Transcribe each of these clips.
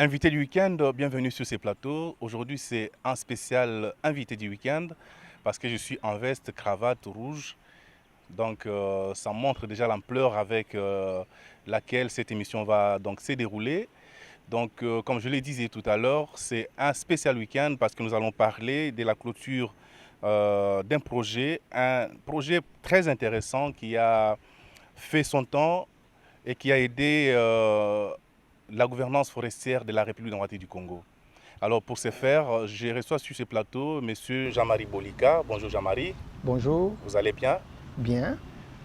Invité du week-end, bienvenue sur ces plateaux. Aujourd'hui, c'est un spécial invité du week-end parce que je suis en veste, cravate rouge. Donc, ça montre déjà l'ampleur avec laquelle cette émission va donc se dérouler. Donc, comme je le disais tout à l'heure, c'est un spécial week-end parce que nous allons parler de la clôture d'un projet, un projet très intéressant qui a fait son temps et qui a aidé la gouvernance forestière de la République démocratique du Congo. Alors pour ce faire, je reçois sur ce plateau M. Jean-Marie Bolika. Bonjour Jean-Marie. Bonjour. Vous allez bien? Bien.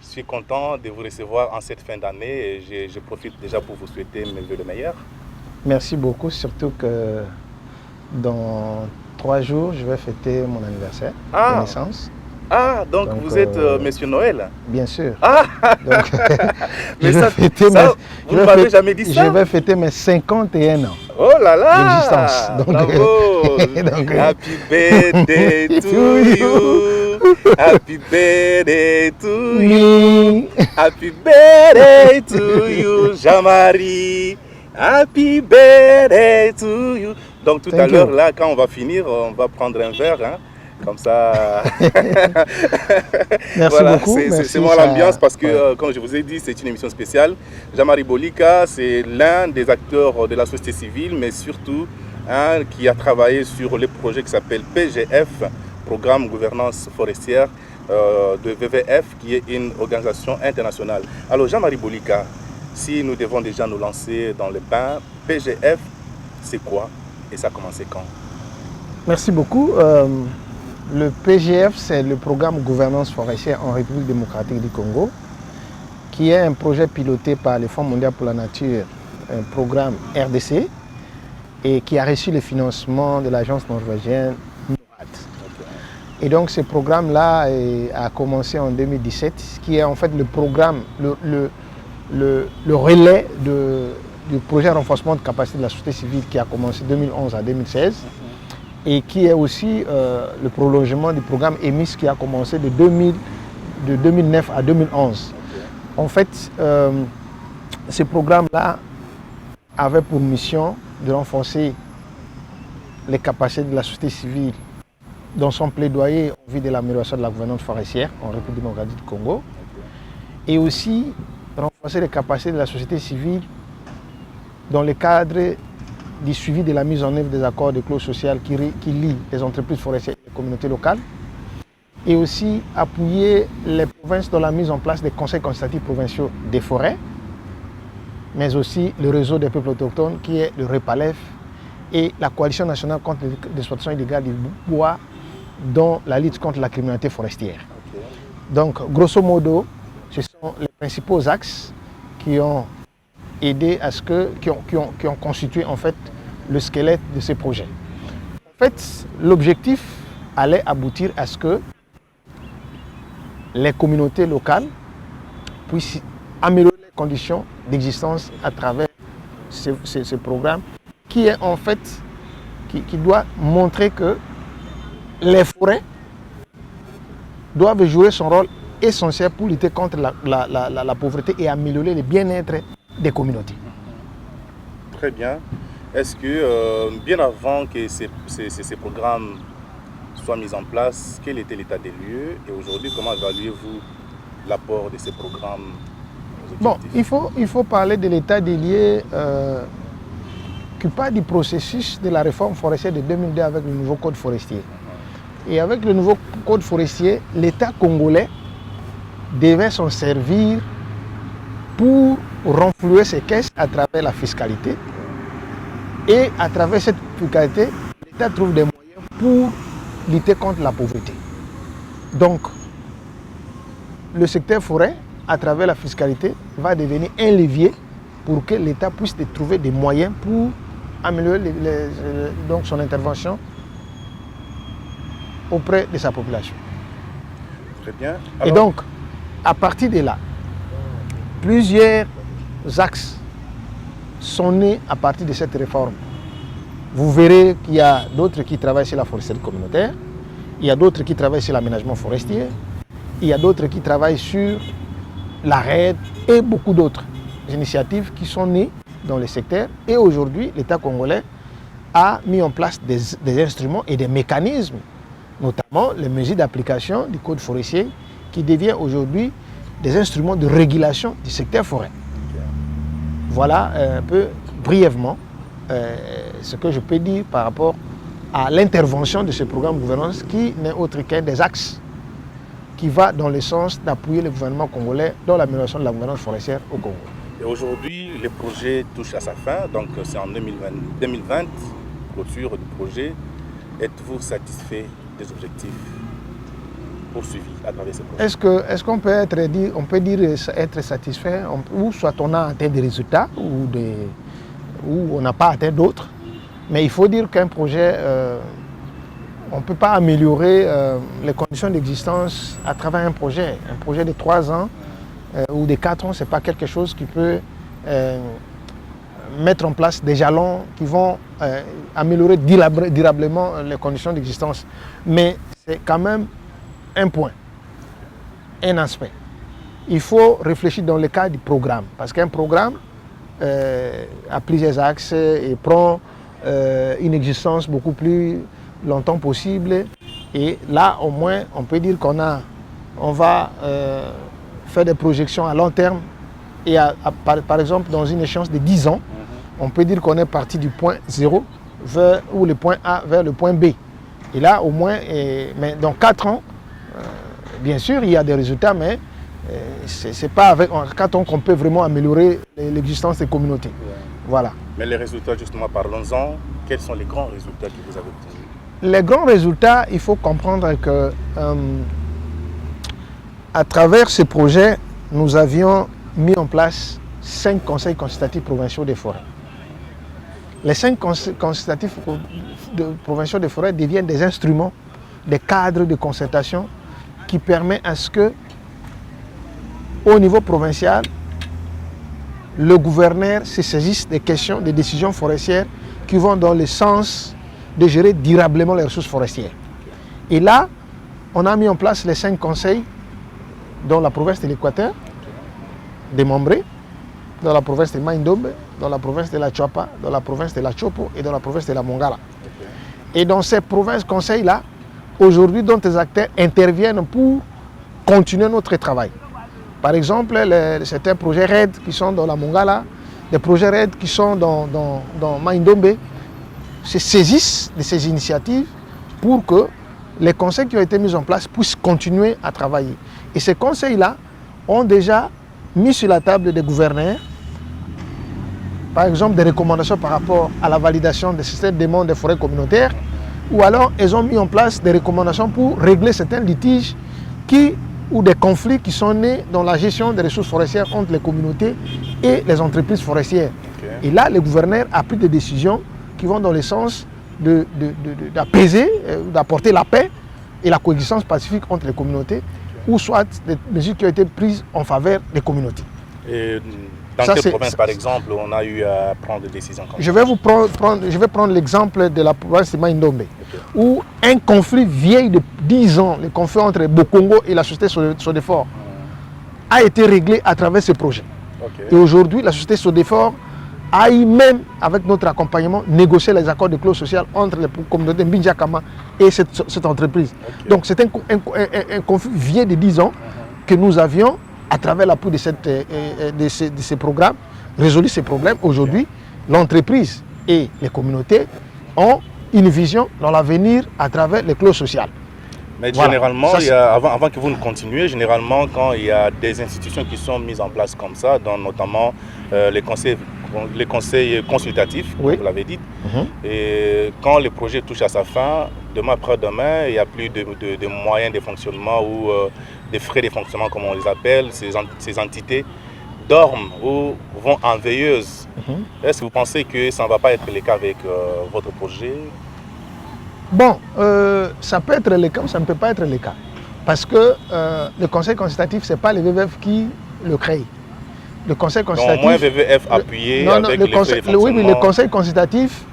Je suis content de vous recevoir en cette fin d'année et je profite déjà pour vous souhaiter mes vœux le meilleur. Merci beaucoup, surtout que dans 3 jours, je vais fêter mon anniversaire de naissance. Ah, donc vous êtes Monsieur Noël? Bien sûr. Ah donc, mais vous ne m'avez jamais dit ça? Je vais fêter mes 51 ans. Oh là là d'existence. Bravo donc, Happy birthday to you. Happy birthday to you. Happy birthday to you, Jean-Marie. Happy birthday to you. Donc tout à l'heure, là, quand on va finir, on va prendre un verre, hein, comme ça. Merci voilà, beaucoup. C'est moi l'ambiance parce que, comme je vous ai dit, c'est une émission spéciale. Jean-Marie Bolika, c'est l'un des acteurs de la société civile, mais surtout qui a travaillé sur le projet qui s'appelle PGF, Programme Gouvernance Forestière de WWF, qui est une organisation internationale. Alors Jean-Marie Bolika, si nous devons déjà nous lancer dans le bain, PGF, c'est quoi et ça a commencé quand? Merci beaucoup. Le PGF, c'est le programme Gouvernance Forestière en République démocratique du Congo, qui est un projet piloté par le Fonds mondial pour la nature, un programme RDC, et qui a reçu le financement de l'agence norvégienne NORAD. Et donc ce programme-là a commencé en 2017, qui est en fait le programme, le relais du projet renforcement de capacité de la société civile qui a commencé de 2011 à 2016 et qui est aussi le prolongement du programme EMIS qui a commencé de 2009 à 2011. En fait, ce programme-là avait pour mission de renforcer les capacités de la société civile dans son plaidoyer en vue de l'amélioration de la gouvernance forestière en République démocratique du Congo et aussi renforcer les capacités de la société civile dans le cadre du suivi de la mise en œuvre des accords de clause sociale qui lient les entreprises forestières et les communautés locales et aussi appuyer les provinces dans la mise en place des conseils consultatifs provinciaux des forêts, mais aussi le réseau des peuples autochtones qui est le REPALEF et la coalition nationale contre l'exploitation illégale du bois dont la lutte contre la criminalité forestière. Donc, grosso modo, ce sont les principaux axes qui ont aidé à qui ont constitué en fait le squelette de ces projets. En fait, l'objectif allait aboutir à ce que les communautés locales puissent améliorer les conditions d'existence à travers ce programme qui est en fait, qui doit montrer que les forêts doivent jouer son rôle essentiel pour lutter contre la pauvreté et améliorer le bien-être des communautés. Très bien. Est-ce que bien avant que ces programmes soient mis en place, quel était l'état des lieux et aujourd'hui, comment évaluez-vous l'apport de ces programmes aux objectifs? Bon, il faut parler de l'état des lieux qui part du processus de la réforme forestière de 2002 avec le nouveau code forestier. Et avec le nouveau code forestier, l'État congolais devait s'en servir pour renflouer ses caisses à travers la fiscalité. Et à travers cette fiscalité, l'État trouve des moyens pour lutter contre la pauvreté. Donc, le secteur forêt, à travers la fiscalité, va devenir un levier pour que l'État puisse trouver des moyens pour améliorer donc son intervention auprès de sa population. Très bien. Alors... Et donc, à partir de là, plusieurs axes sont nés à partir de cette réforme. Vous verrez qu'il y a d'autres qui travaillent sur la foresterie communautaire, il y a d'autres qui travaillent sur l'aménagement forestier, il y a d'autres qui travaillent sur la RED et beaucoup d'autres initiatives qui sont nées dans les secteurs. Et aujourd'hui, l'État congolais a mis en place des instruments et des mécanismes, notamment les mesures d'application du Code forestier, qui devient aujourd'hui des instruments de régulation du secteur forêt. Voilà un peu brièvement ce que je peux dire par rapport à l'intervention de ce programme de gouvernance qui n'est autre qu'un des axes qui va dans le sens d'appuyer le gouvernement congolais dans l'amélioration de la gouvernance forestière au Congo. Et aujourd'hui, le projet touche à sa fin, donc c'est en 2020, clôture du projet. Êtes-vous satisfait des objectifs poursuivis à travers ce projet? Est-ce qu'on peut dire être satisfait, ou soit on a atteint des résultats, ou on n'a pas atteint d'autres. Mais il faut dire qu'un projet, on ne peut pas améliorer les conditions d'existence à travers un projet. Un projet de 3 ans ou de 4 ans, ce n'est pas quelque chose qui peut mettre en place des jalons qui vont améliorer durablement les conditions d'existence. Mais c'est quand même un point, un aspect. Il faut réfléchir dans le cas du programme, parce qu'un programme a plusieurs axes et prend une existence beaucoup plus longtemps possible. Et là, au moins, on peut dire on va faire des projections à long terme. Et par exemple, dans une échéance de 10 ans, on peut dire qu'on est parti du point 0 ou le point A vers le point B. Et là, au moins, mais dans 4 ans, bien sûr, il y a des résultats, mais ce n'est pas en 4 ans qu'on peut vraiment améliorer l'existence des communautés. Voilà. Mais les résultats, justement, parlons-en. Quels sont les grands résultats que vous avez obtenus? Les grands résultats, il faut comprendre que à travers ce projet, nous avions mis en place 5 conseils consultatifs provinciaux des forêts. Les 5 conseils consultatifs provinciaux des forêts deviennent des instruments, des cadres de concertation qui permettent à ce que, au niveau provincial, le gouverneur se saisisse des questions, des décisions forestières qui vont dans le sens de gérer durablement les ressources forestières. Et là, on a mis en place les 5 conseils dans la province de l'Équateur, de Mambré, dans la province de Maïndombe, dans la province de la Tchouapa, dans la province de la Chopo et dans la province de la Mongala. Et dans ces provinces conseils-là, aujourd'hui, dont les acteurs interviennent pour continuer notre travail. Par exemple, certains projets RAID qui sont dans la Mongala, des projets RAID qui sont dans Maïndombe, se saisissent de ces initiatives pour que les conseils qui ont été mis en place puissent continuer à travailler. Et ces conseils-là ont déjà mis sur la table des gouverneurs, par exemple des recommandations par rapport à la validation des systèmes de demande des forêts communautaires, ou alors ils ont mis en place des recommandations pour régler certains litiges ou des conflits qui sont nés dans la gestion des ressources forestières entre les communautés et les entreprises forestières. Okay. Et là, le gouverneur a pris des décisions qui vont dans le sens d'apaiser, d'apporter la paix et la coexistence pacifique entre les communautés, ou soit des mesures qui ont été prises en faveur des communautés. Et dans quelle province, par exemple, on a eu à prendre des décisions comme ça? Je vais prendre l'exemple de la province de Maïndombe, où un conflit vieil de 10 ans, le conflit entre Bokongo et la société Sodefort, a été réglé à travers ce projet. Et aujourd'hui, la société Sodefort a eu même, avec notre accompagnement, négocié les accords de clause sociale entre les communautés Mbinjakama et cette entreprise. Donc c'est un conflit vieux de 10 ans que nous avions, à travers l'appui de ces programmes, résolu ces problèmes. Aujourd'hui, l'entreprise et les communautés ont une vision dans l'avenir à travers les clauses sociales. Mais voilà. Généralement, avant que vous ne continuiez, généralement quand il y a des institutions qui sont mises en place comme ça, dont notamment les conseils consultatifs, comme vous l'avez dit, et quand le projet touche à sa fin, demain après-demain, il n'y a plus de moyens de fonctionnement ou des frais de fonctionnement, comme on les appelle, ces entités dorment ou vont en veilleuse. Est-ce que vous pensez que ça ne va pas être le cas avec votre projet? Bon, ça peut être le cas ou ça ne peut pas être le cas. Parce que le conseil consultatif, ce n'est pas le VVF qui le crée. Le conseil consultatif... Donc, au moins VVF appuyé avec les frais de fonctionnement. Oui, mais le conseil consultatif,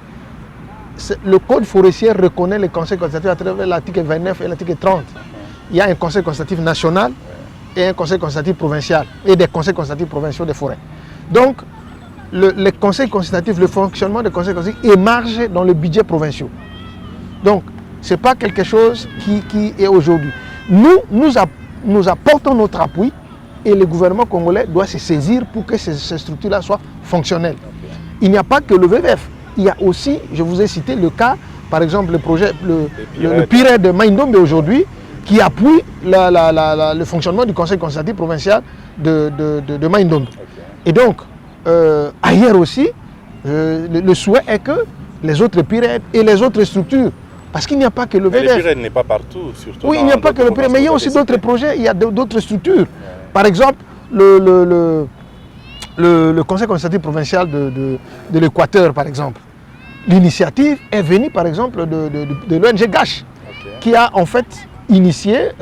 le code forestier reconnaît le conseil consultatif à travers l'article 29 et l'article 30. Il y a un conseil consultatif national et un conseil consultatif provincial et des conseils consultatifs provinciaux des forêts. Donc, les conseils consultatifs, le fonctionnement des conseils consultatifs émarge dans le budget provincial. Donc, ce n'est pas quelque chose qui est aujourd'hui. Nous apportons notre appui et le gouvernement congolais doit se saisir pour que ces structures-là soient fonctionnelles. Il n'y a pas que le VVF. Il y a aussi, je vous ai cité le cas, par exemple, le projet, le PIRED de Maïndombe aujourd'hui, qui appuie le fonctionnement du conseil consultatif provincial de Maïndombe. Et donc, ailleurs aussi, le souhait est que les autres PIRED et les autres structures, parce qu'il n'y a pas que le VVF. Le PIRED n'est pas partout, surtout. Oui, il n'y a pas que le PIRED, mais il y a aussi d'autres projets, il y a d'autres structures. Par exemple, le conseil consultatif provincial de l'Équateur, par exemple. L'initiative est venue, par exemple, de l'ONG GACH, qui a en fait initié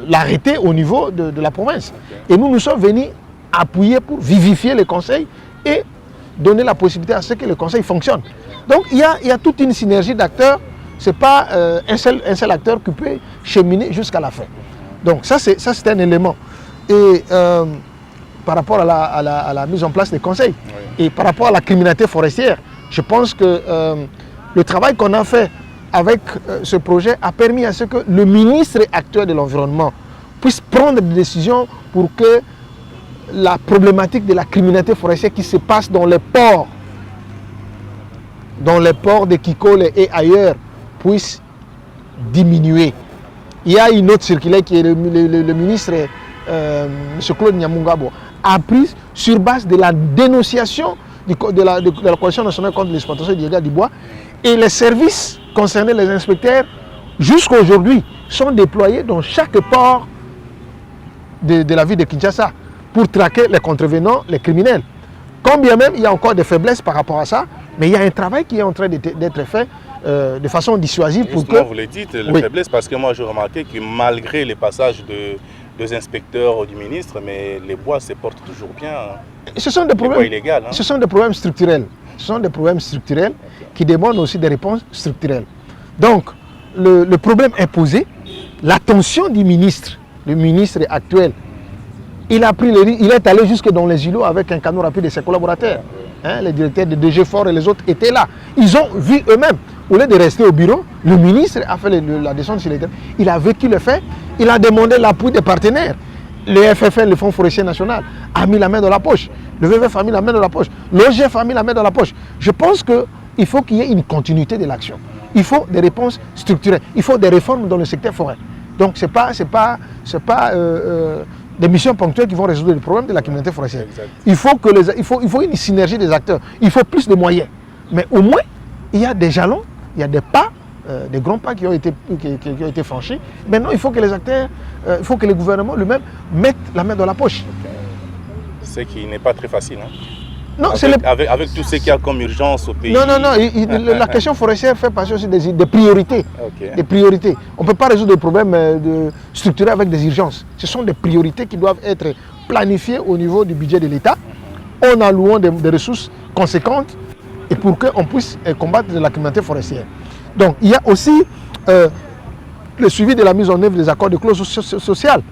l'arrêté au niveau de la province. Et nous sommes venus appuyer pour vivifier les conseils et donner la possibilité à ce que le conseil fonctionne. Donc il y a toute une synergie d'acteurs. Ce n'est pas un seul acteur qui peut cheminer jusqu'à la fin. Donc ça c'est un élément. Et par rapport à la mise en place des conseils et par rapport à la criminalité forestière, je pense que le travail qu'on a fait avec ce projet a permis à ce que le ministre actuel de l'Environnement puisse prendre des décisions pour que la problématique de la criminalité forestière qui se passe dans les ports de Kikole et ailleurs puisse diminuer. Il y a une autre circulaire qui est le ministre M. Claude Nyamungabo a pris sur base de la dénonciation de la Coalition nationale contre l'exploitation illégale du bois, et les services concernés, les inspecteurs, jusqu'à aujourd'hui, sont déployés dans chaque port de la ville de Kinshasa pour traquer les contrevenants, les criminels. Quand bien même il y a encore des faiblesses par rapport à ça, mais il y a un travail qui est en train d'être fait de façon dissuasive pour que... Vous le dites, les faiblesses, parce que moi j'ai remarqué que malgré les passages des inspecteurs ou du ministre, mais les bois se portent toujours bien. Ce sont des problèmes illégaux. Hein. Ce sont des problèmes structurels. Ce sont des problèmes structurels qui demandent aussi des réponses structurelles. Donc, le problème est posé. L'attention du ministre, le ministre actuel, il est allé jusque dans les îlots avec un canot rapide de ses collaborateurs. Hein, les directeurs de DG Fort et les autres étaient là. Ils ont vu eux-mêmes. Au lieu de rester au bureau, le ministre a fait la descente sur les terrains. Il a vécu le fait. Il a demandé l'appui des partenaires. Le FFN, le Fonds forestier national, a mis la main dans la poche. Le VVF a mis la main dans la poche. L'OGF a mis la main dans la poche. Je pense qu'il faut qu'il y ait une continuité de l'action. Il faut des réponses structurelles. Il faut des réformes dans le secteur forêt. Donc ce n'est pas des missions ponctuelles qui vont résoudre le problème de la criminalité forestière. Il faut une synergie des acteurs. Il faut plus de moyens. Mais au moins, il y a des jalons, il y a des pas, des grands pas qui ont été franchis. Maintenant, il faut que les acteurs, il faut que le gouvernement lui-même mette la main dans la poche. Ce qui n'est pas très facile. Hein. Non, avec tout ce qu'il y a comme urgence au pays. Non. La question forestière fait partie aussi des priorités. Des priorités. On ne peut pas résoudre des problèmes structurés avec des urgences. Ce sont des priorités qui doivent être planifiées au niveau du budget de l'État, en allouant des ressources conséquentes et pour qu'on puisse combattre la criminalité forestière. Donc, il y a aussi le suivi de la mise en œuvre des accords de clause sociale.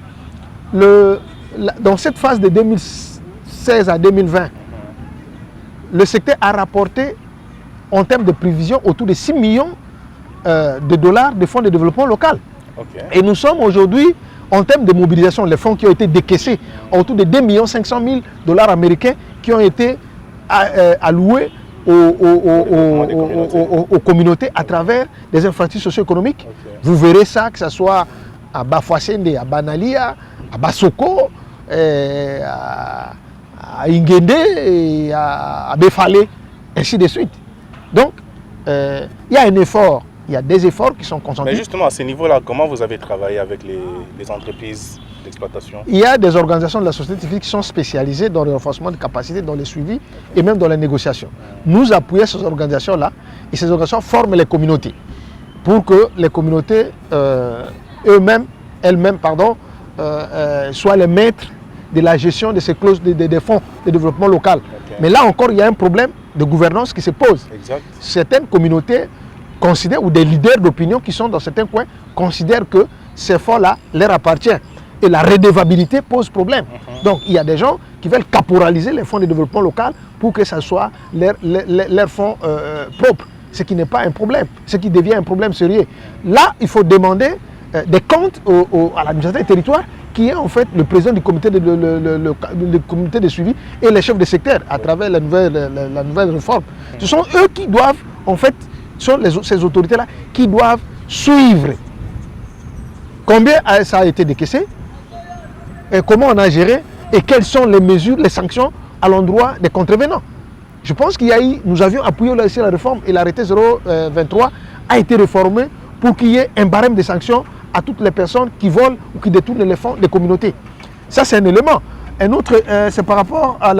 Dans cette phase de 2016 à 2020, le secteur a rapporté en termes de prévision autour de 6 millions de dollars de fonds de développement local. Et nous sommes aujourd'hui, en termes de mobilisation, les fonds qui ont été décaissés, autour de 2 500 000 dollars américains qui ont été alloués aux communautés à travers des infrastructures socio-économiques. Vous verrez ça, que ce soit à Bafouassende, à Banalia, à Bassoko, à Ingende et à Befale, ainsi de suite. Donc, il y a un effort, il y a des efforts qui sont consentis. Mais justement, à ce niveau-là, comment vous avez travaillé avec les entreprises d'exploitation? Il y a des organisations de la société civile qui sont spécialisées dans le renforcement de capacités, dans les suivis et même dans les négociations. Nous appuyons ces organisations-là et ces organisations forment les communautés pour que les communautés elles-mêmes, soient les maîtres de la gestion de ces clauses des fonds de développement local. Mais là encore, il y a un problème de gouvernance qui se pose. Certaines communautés considèrent, ou des leaders d'opinion qui sont dans certains coins, considèrent que ces fonds-là leur appartiennent. Et la redevabilité pose problème. Donc il y a des gens qui veulent caporaliser les fonds de développement local pour que ce soit leurs fonds propres, ce qui n'est pas un problème, ce qui devient un problème sérieux. Là, il faut demander des comptes à l'administration des territoires, qui est en fait le président du comité le comité de suivi et les chefs de secteur à travers la nouvelle réforme. Ce sont eux qui doivent, en fait, ces autorités-là qui doivent suivre combien ça a été décaissé, et comment on a géré, et quelles sont les mesures, les sanctions à l'endroit des contrevenants. Je pense nous avions appuyé aussi la réforme et l'arrêté 023 a été réformé pour qu'il y ait un barème de sanctions à toutes les personnes qui volent ou qui détournent les fonds des communautés. Ça, c'est un élément. Un autre, c'est par rapport à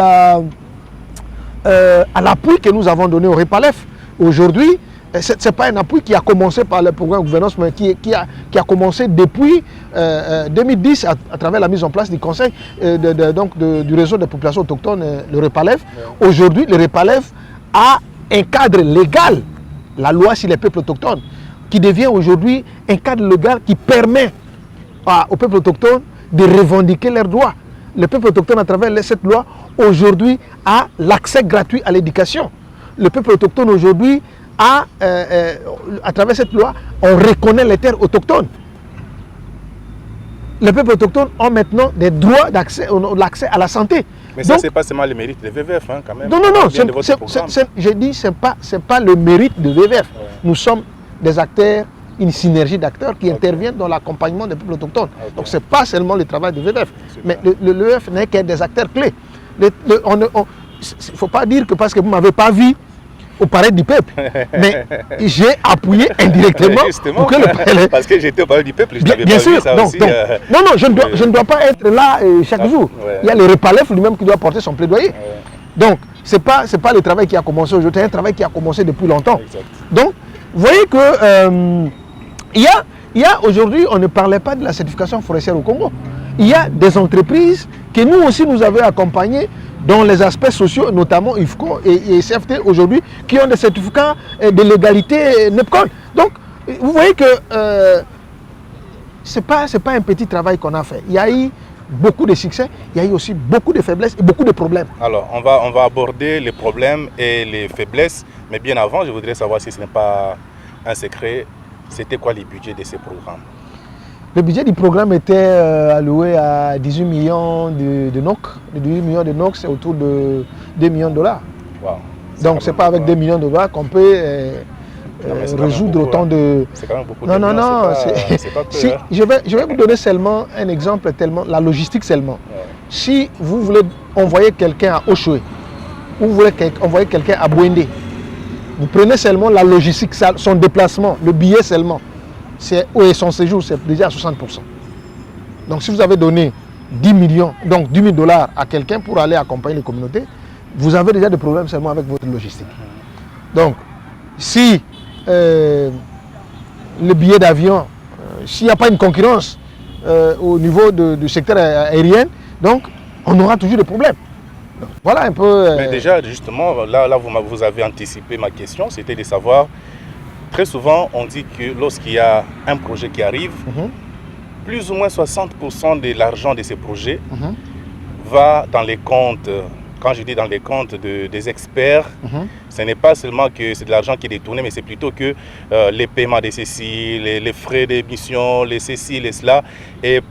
l'appui que nous avons donné au REPALEF. Aujourd'hui, ce n'est pas un appui qui a commencé par le programme de gouvernance, mais qui a commencé depuis 2010 à travers la mise en place du conseil du réseau des populations autochtones, le REPALEF. Aujourd'hui, le REPALEF a un cadre légal, la loi sur les peuples autochtones, qui devient aujourd'hui un cadre légal qui permet aux peuples autochtones de revendiquer leurs droits. Le peuple autochtone, à travers cette loi, aujourd'hui, a l'accès gratuit à l'éducation. Le peuple autochtone, aujourd'hui, à travers cette loi, on reconnaît les terres autochtones. Les peuples autochtones ont maintenant des droits d'accès à la santé. Mais ça, ce n'est pas seulement le mérite des VVF, hein, quand même. Non, j'ai dit, ce n'est pas le mérite de VVF. Ouais. Nous sommes des acteurs, une synergie d'acteurs qui interviennent dans l'accompagnement des peuples autochtones. Okay. Donc, ce n'est pas seulement le travail de VVF. Mais le VVF n'est qu'un des acteurs clés. Il ne faut pas dire que parce que vous ne m'avez pas vu au palais du peuple, mais j'ai appuyé indirectement. Justement, pour que parce que j'étais au palais du peuple, je n'avais pas vu ça aussi. Non, je ne dois pas être là chaque jour. Ouais. Il y a le REPALEF lui-même qui doit porter son plaidoyer. Ouais. Donc, ce n'est pas le travail qui a commencé aujourd'hui, c'est un travail qui a commencé depuis longtemps. Exact. Donc, vous voyez que il y a aujourd'hui, on ne parlait pas de la certification forestière au Congo. Il y a des entreprises que nous aussi nous avons accompagnées dans les aspects sociaux, notamment IFCO et CFT aujourd'hui, qui ont des certificats de légalité NEPCON. Donc, vous voyez que ce n'est pas un petit travail qu'on a fait. Il y a eu beaucoup de succès, il y a eu aussi beaucoup de faiblesses et beaucoup de problèmes. Alors, on va aborder les problèmes et les faiblesses, mais bien avant, je voudrais savoir si ce n'est pas un secret, c'était quoi les budgets de ces programmes? Le budget du programme était alloué à 18 millions de NOK. Les 18 millions de NOK, c'est autour de 2 millions de dollars. Wow. Donc, ce n'est pas avec 2 millions de dollars qu'on peut résoudre autant de... C'est quand même beaucoup de... Non, c'est pas peu, si, hein. Je vais vous donner seulement un exemple, la logistique seulement. Ouais. Si vous voulez envoyer quelqu'un à Oshwe, ou vous voulez envoyer quelqu'un à Bouendé, vous prenez seulement la logistique, son déplacement, le billet seulement. Et son séjour, c'est déjà à 60%. Donc, si vous avez donné 10 millions, donc 10 000 dollars à quelqu'un pour aller accompagner les communautés, vous avez déjà des problèmes seulement avec votre logistique. Donc, si le billet d'avion, s'il n'y a pas une concurrence au niveau du secteur aérien, donc on aura toujours des problèmes. Donc, voilà un peu... Mais déjà, justement, là vous avez anticipé ma question, c'était de savoir... Très souvent, on dit que lorsqu'il y a un projet qui arrive, plus ou moins 60% de l'argent de ces projets va dans les comptes. Quand je dis dans les comptes des experts, ce n'est pas seulement que c'est de l'argent qui est détourné, mais c'est plutôt que les paiements de ceci, les frais d'émission, les ceci, les cela. Et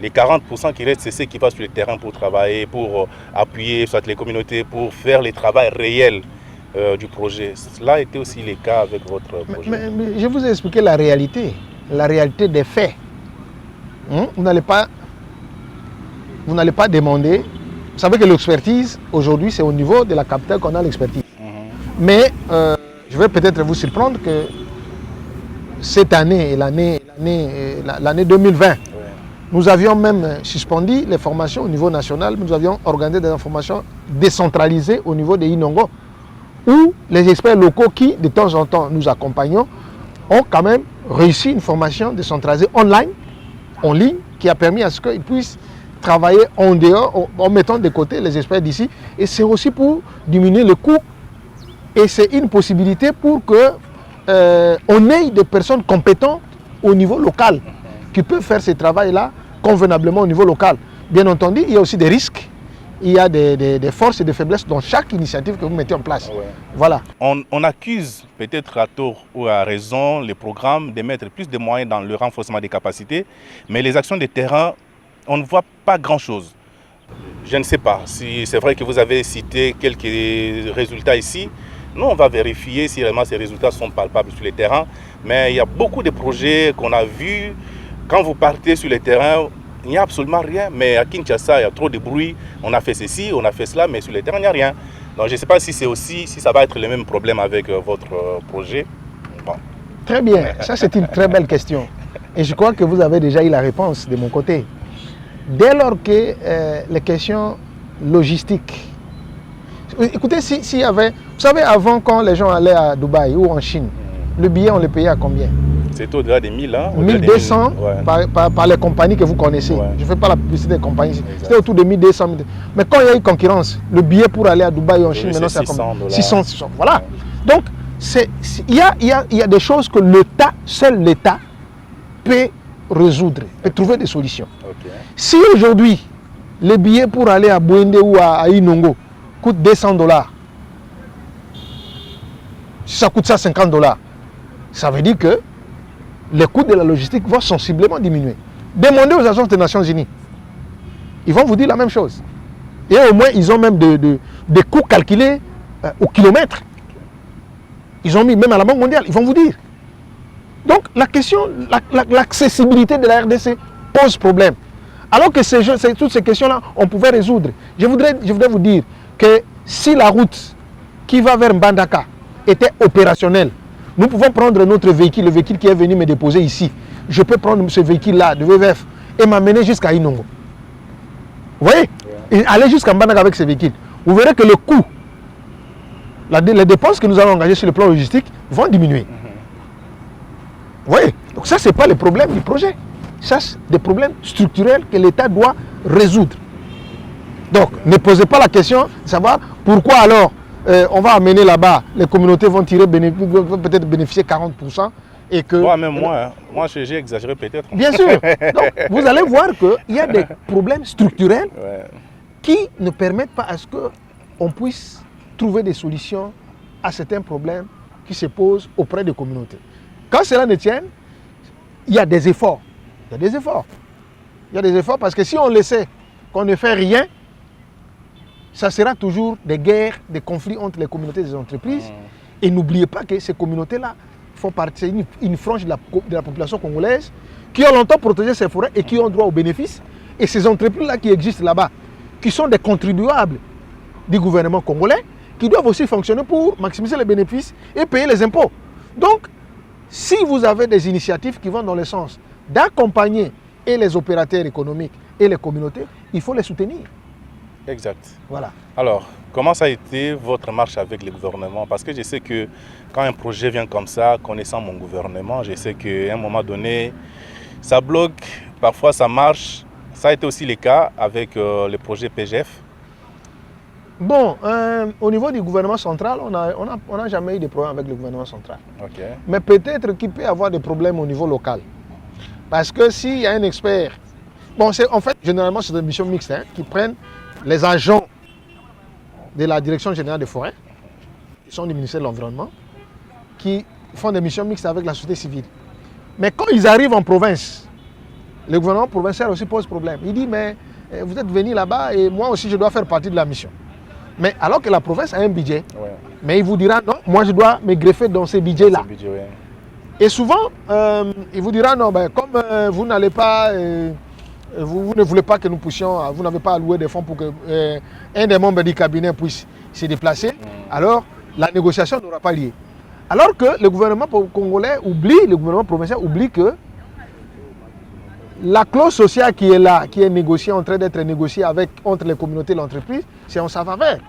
les 40% qui restent, c'est ceux qui vont sur le terrain pour travailler, pour appuyer soit les communautés, pour faire le travail réel. Du projet. Cela était aussi le cas avec votre projet. Mais je vous ai expliqué la réalité des faits. Vous n'allez pas demander. Vous savez que l'expertise, aujourd'hui, c'est au niveau de la capitale qu'on a l'expertise. Mais je vais peut-être vous surprendre que cette année, l'année 2020, nous avions même suspendu les formations au niveau national. Nous avions organisé des formations décentralisées au niveau des Inongo, où les experts locaux qui, de temps en temps, nous accompagnons, ont quand même réussi une formation décentralisée en ligne, qui a permis à ce qu'ils puissent travailler en dehors, en mettant de côté les experts d'ici. Et c'est aussi pour diminuer le coût. Et c'est une possibilité pour qu'on ait des personnes compétentes au niveau local, qui peuvent faire ce travail-là convenablement au niveau local. Bien entendu, il y a aussi des risques il y a des forces et des faiblesses dans chaque initiative que vous mettez en place. Ouais. Voilà. On accuse peut-être à tort ou à raison les programmes de mettre plus de moyens dans le renforcement des capacités, mais les actions de terrain, on ne voit pas grand-chose. Je ne sais pas si c'est vrai que vous avez cité quelques résultats ici. Nous, on va vérifier si vraiment ces résultats sont palpables sur le terrain, mais il y a beaucoup de projets qu'on a vus. Quand vous partez sur le terrain, il n'y a absolument rien, mais à Kinshasa, il y a trop de bruit. On a fait ceci, on a fait cela, mais sur le terrain, il n'y a rien. Donc, je ne sais pas si ça va être le même problème avec votre projet. Bon. Très bien, ça c'est une très belle question. Et je crois que vous avez déjà eu la réponse de mon côté. Dès lors que les questions logistiques, écoutez, s'il y avait, vous savez, avant quand les gens allaient à Dubaï ou en Chine, le billet on le payait à combien? C'était au-delà des 1000, hein, 1200 ouais. par les compagnies que vous connaissez. Ouais. Je ne fais pas la publicité des compagnies. C'était autour de 1200. Mais quand il y a eu concurrence, le billet pour aller à Dubaï ou en Chine, maintenant c'est à combien? 600. Voilà. Ouais. Donc, il y a des choses que seul l'État peut résoudre, peut trouver des solutions. Okay. Si aujourd'hui, les billets pour aller à Bouende ou à Inongo coûtent $200, si ça coûte ça $50, ça veut dire que les coûts de la logistique vont sensiblement diminuer. Demandez aux agences des Nations Unies. Ils vont vous dire la même chose. Et au moins, ils ont même des coûts calculés au kilomètre. Ils ont mis même à la Banque mondiale, ils vont vous dire. Donc, la question, l'accessibilité de la RDC pose problème. Alors que toutes ces questions-là, on pouvait résoudre. Je voudrais vous dire que si la route qui va vers Mbandaka était opérationnelle, nous pouvons prendre notre véhicule, le véhicule qui est venu me déposer ici. Je peux prendre ce véhicule-là de VVF et m'amener jusqu'à Inongo. Vous voyez? Et aller jusqu'à Mbandaka avec ce véhicule. Vous verrez que le coût, les dépenses que nous allons engager sur le plan logistique vont diminuer. Vous voyez? Donc ça, ce n'est pas le problème du projet. Ça, c'est des problèmes structurels que l'État doit résoudre. Donc, ne posez pas la question de savoir pourquoi alors on va amener là-bas, les communautés vont peut-être bénéficier 40% et que... Ouais, même moi, hein. Moi j'ai exagéré peut-être. Bien sûr. Donc, vous allez voir qu'il y a des problèmes structurels qui ne permettent pas à ce qu'on puisse trouver des solutions à certains problèmes qui se posent auprès des communautés. Quand cela ne tient, il y a des efforts. Il y a des efforts. Il y a des efforts parce que si on laissait qu'on ne fait rien, ça sera toujours des guerres, des conflits entre les communautés et les entreprises. Et n'oubliez pas que ces communautés-là font partie d'une frange de la population congolaise qui ont longtemps protégé ces forêts et qui ont droit aux bénéfices. Et ces entreprises-là qui existent là-bas, qui sont des contribuables du gouvernement congolais, qui doivent aussi fonctionner pour maximiser les bénéfices et payer les impôts. Donc, si vous avez des initiatives qui vont dans le sens d'accompagner et les opérateurs économiques et les communautés, il faut les soutenir. Exact. Voilà. Alors, comment ça a été votre marche avec le gouvernement? Parce que je sais que quand un projet vient comme ça, connaissant mon gouvernement, je sais qu'à un moment donné, ça bloque, parfois ça marche. Ça a été aussi le cas avec le projet PGF. Bon, au niveau du gouvernement central, on n'a jamais eu de problème avec le gouvernement central. Okay. Mais peut-être qu'il peut y avoir des problèmes au niveau local. Parce que s'il y a un expert... Bon, en fait, généralement, c'est des missions mixtes qui prennent les agents de la Direction générale des forêts, qui sont du ministère de l'Environnement, qui font des missions mixtes avec la société civile. Mais quand ils arrivent en province, le gouvernement provincial aussi pose problème. Il dit, mais vous êtes venu là-bas et moi aussi je dois faire partie de la mission. Mais alors que la province a un budget, mais il vous dira, non, moi je dois me greffer dans ce budget-là. Et souvent, il vous dira, non, ben, comme vous n'allez pas... Vous ne voulez pas que nous puissions, vous n'avez pas alloué des fonds pour que un des membres du cabinet puisse se déplacer, alors la négociation n'aura pas lieu. Alors que le gouvernement congolais oublie, le gouvernement provincial oublie que la clause sociale qui est là, qui est négociée, en train d'être négociée entre les communautés et l'entreprise, c'est en sa faveur.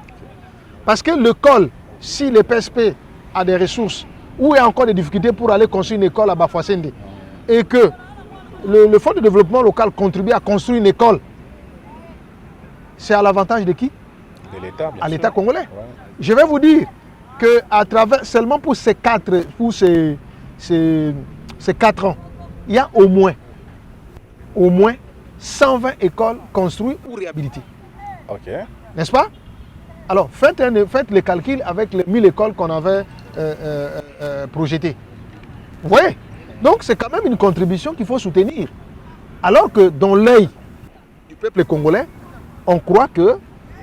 Parce que le col, si le PSP a des ressources ou il y a encore des difficultés pour aller construire une école à Bafouassende et que le Fonds de développement local contribue à construire une école, c'est à l'avantage de qui? De l'État, bien sûr. À l'État congolais. Je vais vous dire qu'à travers, seulement pour ces 4 ans, il y a au moins 120 écoles construites ou réhabilitées. Ok. N'est-ce pas? Alors, faites les calculs avec les 1000 écoles qu'on avait projetées. Vous voyez? Donc, c'est quand même une contribution qu'il faut soutenir. Alors que dans l'œil du peuple congolais, on croit que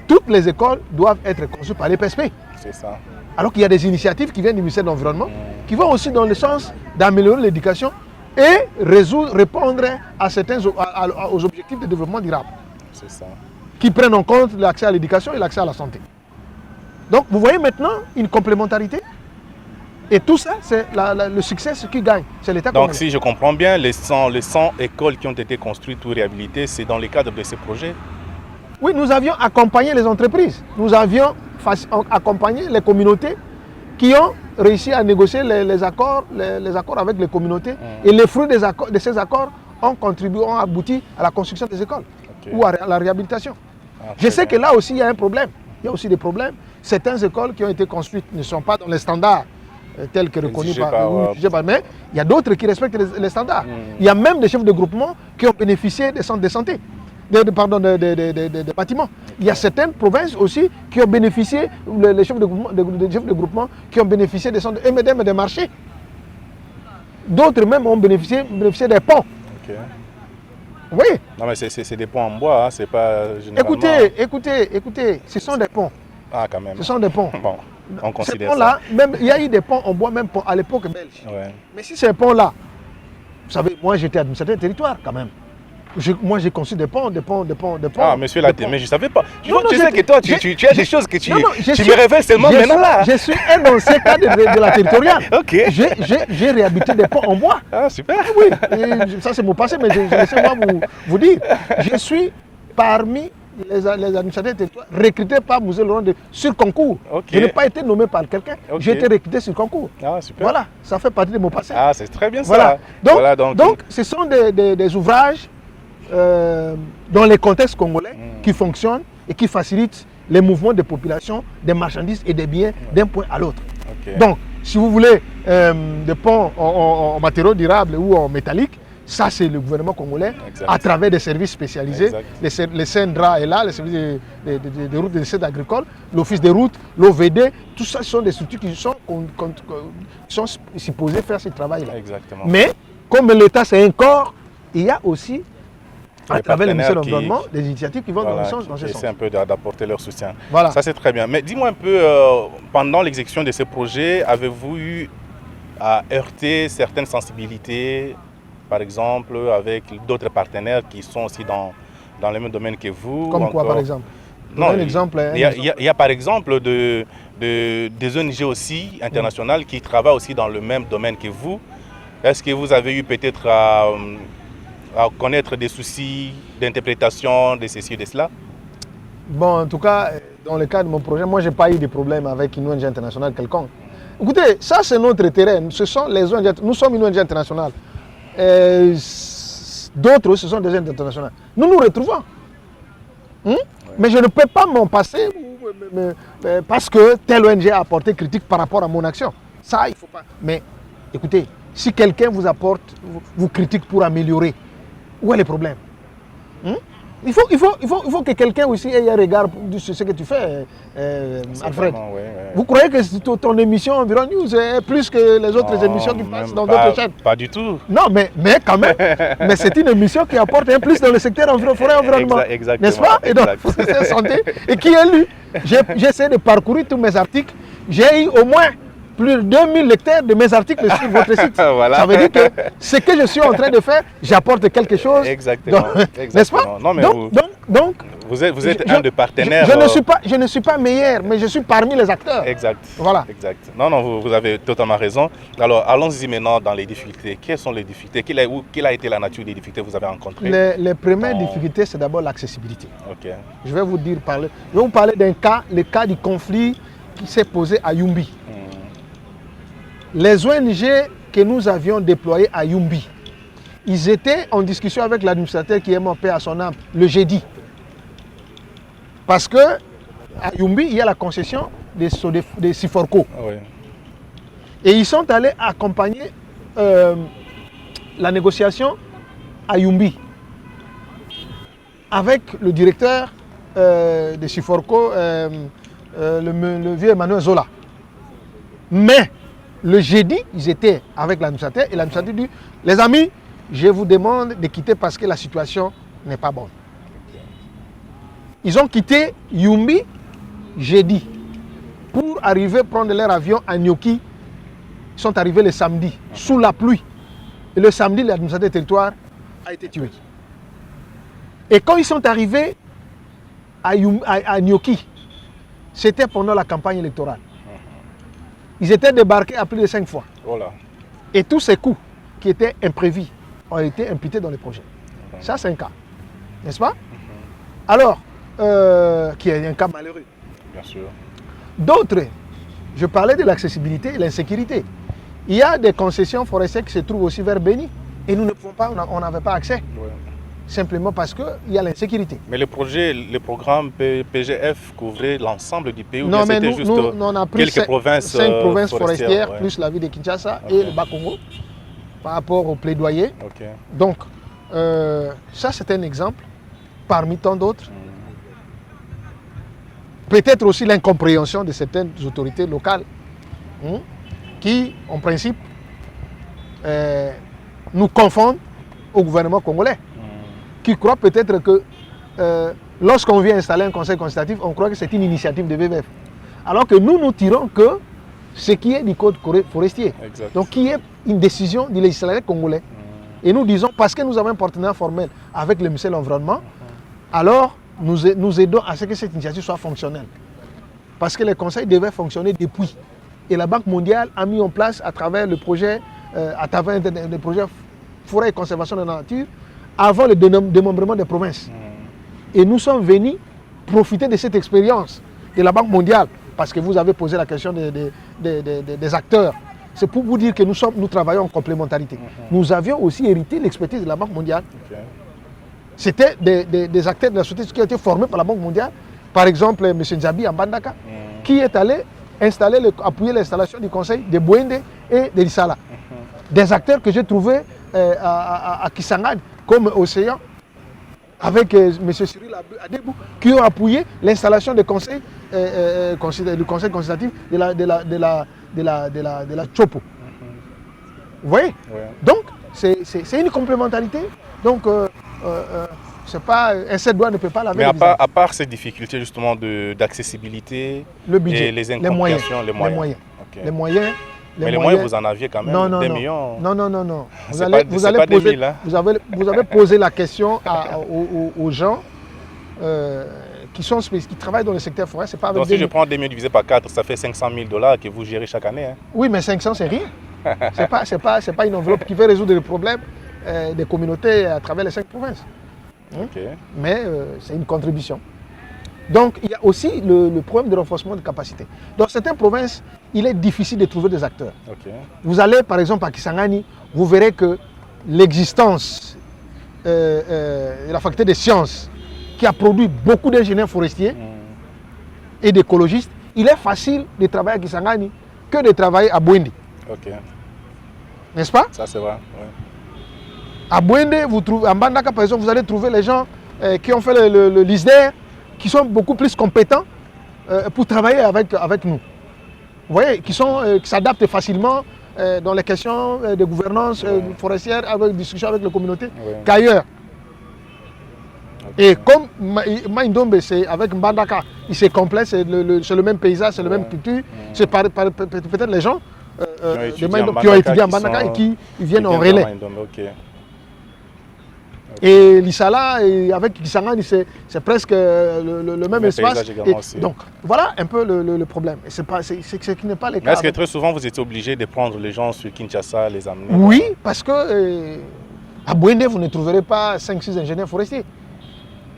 toutes les écoles doivent être conçues par les PSP. C'est ça. Alors qu'il y a des initiatives qui viennent du ministère de l'Environnement, qui vont aussi dans le sens d'améliorer l'éducation et répondre aux objectifs de développement durable. C'est ça. Qui prennent en compte l'accès à l'éducation et l'accès à la santé. Donc vous voyez maintenant une complémentarité. Et tout ça, c'est le succès, ce qui gagne. C'est l'État congolais. Donc si je comprends bien, les 100 écoles qui ont été construites ou réhabilitées, c'est dans le cadre de ces projets? Oui, nous avions accompagné les entreprises. Nous avions accompagné les communautés qui ont réussi à négocier les accords avec les communautés. Et les fruits de ces accords ont abouti à la construction des écoles ou à la réhabilitation. Je sais que là aussi, il y a un problème. Il y a aussi des problèmes. Certaines écoles qui ont été construites ne sont pas dans les standards tels que reconnus par... Mais il y a d'autres qui respectent les standards. Il y a même des chefs de groupement qui ont bénéficié des centres de santé. Des bâtiments. Il y a certaines provinces aussi qui ont bénéficié, les chefs de groupement qui ont bénéficié des centres et des marchés. D'autres même ont bénéficié des ponts. Oui. Non mais c'est des ponts en bois, hein, c'est pas généralement... Écoutez, ce sont des ponts. Ah quand même. Ce sont des ponts. Bon, on considère ces ponts-là, même il y a eu des ponts en bois même à l'époque belge. Ouais. Mais si ces ponts-là, vous savez, moi j'étais administrateur du territoire quand même. Moi j'ai conçu des ponts. Ah, monsieur Laté, mais je ne savais pas. Non, je sais que toi, tu as des choses que tu me révèles seulement maintenant là. Je suis un ancien cadre de la territoriale. Ok. J'ai réhabilité des ponts en bois. Ah, super. Oui, ça c'est mon passé, mais laissez-moi vous dire. Je suis parmi les administrateurs territoriaux recrutés par Moussé Laurent sur concours. Okay. Je n'ai pas été nommé par quelqu'un, j'ai été recruté sur concours. Ah, super. Voilà, ça fait partie de mon passé. Ah, c'est très bien voilà. Ça. Donc, ce sont des ouvrages dans les contextes congolais qui fonctionnent et qui facilitent les mouvements de population, des marchandises et des biens d'un point à l'autre. Okay. Donc, si vous voulez des ponts en matériaux durables ou en métallique, ça c'est le gouvernement congolais à travers des services spécialisés. Les CNDRA est là, les services de routes et des services agricoles, l'office des routes, l'OVD, tout ça sont des structures qui sont supposées faire ce travail-là. Mais comme l'État c'est un corps, il y a aussi à travers le ministère de l'Environnement, des initiatives qui vont dans ce sens. Essaient un peu d'apporter leur soutien. Voilà. Ça, c'est très bien. Mais dis-moi un peu, pendant l'exécution de ces projets, avez-vous eu à heurter certaines sensibilités, par exemple, avec d'autres partenaires qui sont aussi dans le même domaine que vous? Comme quoi, par exemple? Non, il y a par exemple des ONG aussi internationales qui travaillent aussi dans le même domaine que vous. Est-ce que vous avez eu peut-être à connaître des soucis d'interprétation de ceci et de cela? Bon, en tout cas, dans le cas de mon projet, moi, je n'ai pas eu de problème avec une ONG internationale quelconque. Écoutez, ça, c'est notre terrain. Ce sont les ONG, nous sommes une ONG internationale. D'autres, ce sont des ONG internationales. Nous nous retrouvons. Mais je ne peux pas m'en passer parce que telle ONG a apporté critique par rapport à mon action. Ça, il ne faut pas. Mais écoutez, si quelqu'un vous critique pour améliorer, où est le problème? Il faut que quelqu'un aussi ait un regard sur ce que tu fais, Alfred. Vous croyez que ton émission Environ News est plus que les autres émissions qui passent dans d'autres chaînes? Pas du tout. Non, mais quand même. Mais c'est une émission qui apporte un plus dans le secteur forêt-environnement. N'est-ce pas? Et donc, c'est santé. Et qui est lu? J'essaie de parcourir tous mes articles. J'ai eu au moins plus de 2000 lecteurs de mes articles sur votre site. Voilà. Ça veut dire que ce que je suis en train de faire, j'apporte quelque chose. Exactement. N'est-ce pas? Non, mais donc, vous êtes un de partenaires. Je ne suis pas meilleur, mais je suis parmi les acteurs. Exact. Voilà. Exact. Non, vous avez totalement raison. Alors, allons-y maintenant dans les difficultés. Quelles sont les difficultés? Quelle a été la nature des difficultés que vous avez rencontrées? Les premières difficultés, c'est d'abord l'accessibilité. Okay. Je vais vous parler d'un cas, le cas du conflit qui s'est posé à Yumbi. Les ONG que nous avions déployées à Yumbi, ils étaient en discussion avec l'administrateur qui est mort paix à son âme le jeudi. Parce que à Yumbi, il y a la concession des Siforco. Oui. Et ils sont allés accompagner la négociation à Yumbi avec le directeur de Siforco, le vieux Emmanuel Zola. Mais le jeudi, ils étaient avec l'administrateur et l'administrateur dit, les amis, je vous demande de quitter parce que la situation n'est pas bonne. Ils ont quitté Yumbi jeudi pour arriver prendre leur avion à Nyoki. Ils sont arrivés le samedi, sous la pluie. Et le samedi, l'administrateur du territoire a été tué. Et quand ils sont arrivés à Nyoki, c'était pendant la campagne électorale. Ils étaient débarqués à plus de 5 fois. Voilà. Et tous ces coûts qui étaient imprévus ont été imputés dans le projet. Ça, c'est un cas. N'est-ce pas? Alors, qui est un cas malheureux. Bien sûr. D'autres, je parlais de l'accessibilité et l'insécurité. Il y a des concessions forestières qui se trouvent aussi vers Béni. Et nous ne pouvons pas, on n'avait pas accès. Ouais. Simplement parce qu'il y a l'insécurité. Mais le programme PGF couvrait l'ensemble du pays ou Non, bien mais c'était juste on a pris quelques provinces, 5 provinces forestières, ouais. plus la ville de Kinshasa Ok. et le Bas-Congo, par rapport au plaidoyer. Ok. Donc, ça c'est un exemple parmi tant d'autres. Peut-être aussi l'incompréhension de certaines autorités locales qui, en principe, nous confondent au gouvernement congolais, qui croient peut-être que lorsqu'on vient installer un conseil consultatif, on croit que c'est une initiative de BBF. Alors que nous tirons que ce qui est du code forestier, Exact. donc qui est une décision du législateur congolais. Et nous disons, parce que nous avons un partenariat formel avec le ministère de l'Environnement, alors nous aidons à ce que cette initiative soit fonctionnelle. Parce que le conseil devait fonctionner depuis. Et la Banque mondiale a mis en place à travers le projet, Forêt et Conservation de la Nature, avant le démembrement des provinces. Et nous sommes venus profiter de cette expérience de la Banque mondiale, parce que vous avez posé la question des acteurs. C'est pour vous dire que nous travaillons en complémentarité. Nous avions aussi hérité l'expertise de la Banque mondiale. Okay. C'était des acteurs de la société qui ont été formés par la Banque mondiale. Par exemple, M. Nzabi Ambandaka, qui est allé appuyer l'installation du conseil de Bouende et de Lissala. Des acteurs que j'ai trouvés à Kisangani, comme Océan, avec M. Cyril Adebou, qui ont appuyé l'installation du conseil consultatif de la Chopo. Vous voyez? Ouais. Donc, c'est une complémentarité. Donc, c'est pas, un seul doigt ne peut pas laver Mais le visage. à part ces difficultés justement d'accessibilité Le budget, et les les moyens. incompréhensions, Les moyens. Ok. Les moyens. Mais les moyens, vous en aviez quand même des millions. Non. C'est pas des mille, hein. Vous avez posé la question aux gens qui travaillent dans le secteur forêt. C'est pas avec Donc si je prends 2 millions divisé par 4, ça fait $500 000 que vous gérez chaque année. Hein. Oui, mais 500, c'est rien. C'est pas une enveloppe qui va résoudre les problèmes des communautés à travers les 5 provinces. Ok. Mais c'est une contribution. Donc, il y a aussi le problème de renforcement de capacité. Dans certaines provinces, il est difficile de trouver des acteurs. Ok. Vous allez, par exemple, à Kisangani, vous verrez que l'existence de la faculté des sciences, qui a produit beaucoup d'ingénieurs forestiers et d'écologistes, il est facile de travailler à Kisangani que de travailler à Bouende. Ok. N'est-ce pas? Ça, c'est vrai. Ouais. À Bouende, à Mbandaka, par exemple, vous allez trouver les gens qui ont fait le LISDER, qui sont beaucoup plus compétents pour travailler avec nous. Vous voyez, qui s'adaptent facilement dans les questions de gouvernance forestière, avec discussion avec les communautés, qu'ailleurs. Et comme Maïndombe, c'est avec Mbandaka, il se complète, c'est le même paysage, c'est le même culture, c'est peut-être les gens qui ont étudié en Mbandaka et qui viennent en relais. Okay. Et Lissala, avec Kisangani, c'est presque le même espace. Donc voilà un peu le problème. Ce qui n'est pas le cas. Est-ce que très souvent vous étiez obligé de prendre les gens sur Kinshasa, les amener? Oui, parce que à Bouende, vous ne trouverez pas 5-6 ingénieurs forestiers.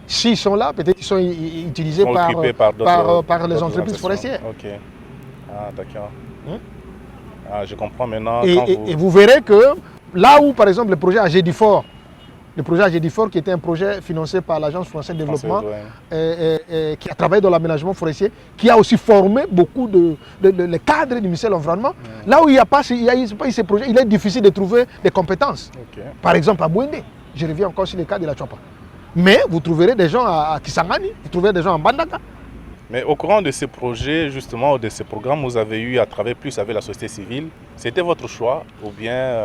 S'ils sont là, peut-être qu'ils sont utilisés par les entreprises forestières. Ok. Ah, d'accord. Ah, je comprends maintenant. Et vous verrez que là où, par exemple, le projet AGDIFOR, qui était un projet financé par l'Agence française de développement, qui a travaillé dans l'aménagement forestier, qui a aussi formé beaucoup de cadres du ministère de l'Environnement. Là où il n'y a pas ces projets, il est difficile de trouver des compétences. Okay. Par exemple, à Bouende, je reviens encore sur le cas de la Chopa. Mais vous trouverez des gens à Kisangani, vous trouverez des gens en Bandaka. Mais au courant de ces projets, justement, de ces programmes, vous avez eu à travailler plus avec la société civile. C'était votre choix ou bien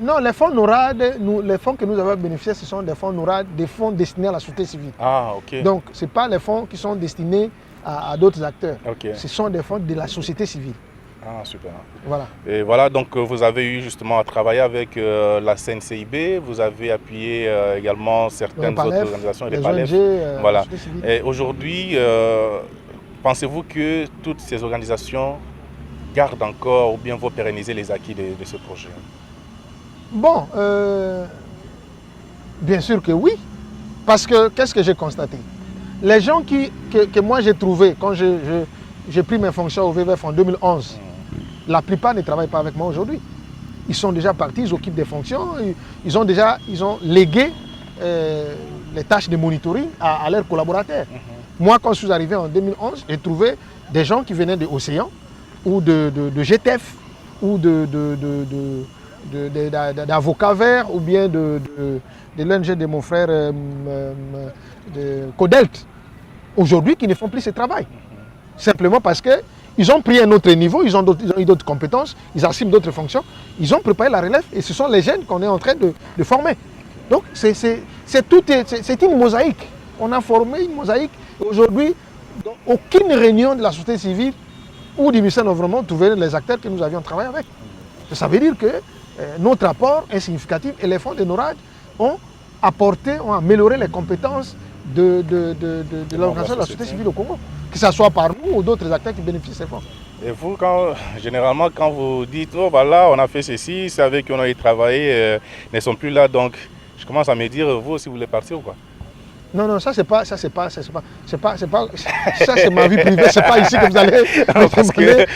Non, les fonds NORAD, les fonds que nous avons bénéficiés, ce sont des fonds NORAD, des fonds destinés à la société civile. Ah, ok. Donc, ce n'est pas les fonds qui sont destinés à d'autres acteurs. Ok. Ce sont des fonds de la société civile. Ah, super. Voilà. Et voilà, donc vous avez eu justement à travailler avec la CNCIB, vous avez appuyé également certaines autres organisations, les PALEF. ONG, Voilà. la société civile. Et aujourd'hui, pensez-vous que toutes ces organisations gardent encore ou bien vont pérenniser les acquis de ce projet? Bon, bien sûr que oui. Parce que qu'est-ce que j'ai constaté? Les gens que moi j'ai trouvés quand j'ai pris mes fonctions au VVF en 2011, la plupart ne travaillent pas avec moi aujourd'hui. Ils sont déjà partis, ils occupent des fonctions, ils ont légué les tâches de monitoring à leurs collaborateurs. Moi, quand je suis arrivé en 2011, j'ai trouvé des gens qui venaient de Océan ou de GTF ou d'avocats verts ou bien de l'ONG de mon frère de Codelt, aujourd'hui qui ne font plus ce travail. Simplement parce qu'ils ont pris un autre niveau, ils ont eu d'autres compétences, ils assument d'autres fonctions, ils ont préparé la relève et ce sont les jeunes qu'on est en train de former. Donc c'est une mosaïque. On a formé une mosaïque. Aujourd'hui, dans aucune réunion de la société civile ou du ministère de l'Environnement, vous verrez les acteurs que nous avions travaillé avec. Ça veut dire que notre apport est significatif et les fonds de NORAD ont amélioré les compétences de l'organisation de la société civile au Congo, que ce soit par nous ou d'autres acteurs qui bénéficient de ces fonds. Et vous, généralement, quand vous dites, oh voilà, on a fait ceci, c'est avec qui on a travaillé, ne sont plus là, donc je commence à me dire, vous aussi, vous voulez partir ou quoi? Non, ça c'est ma vie privée, c'est pas ici que vous allez me parce que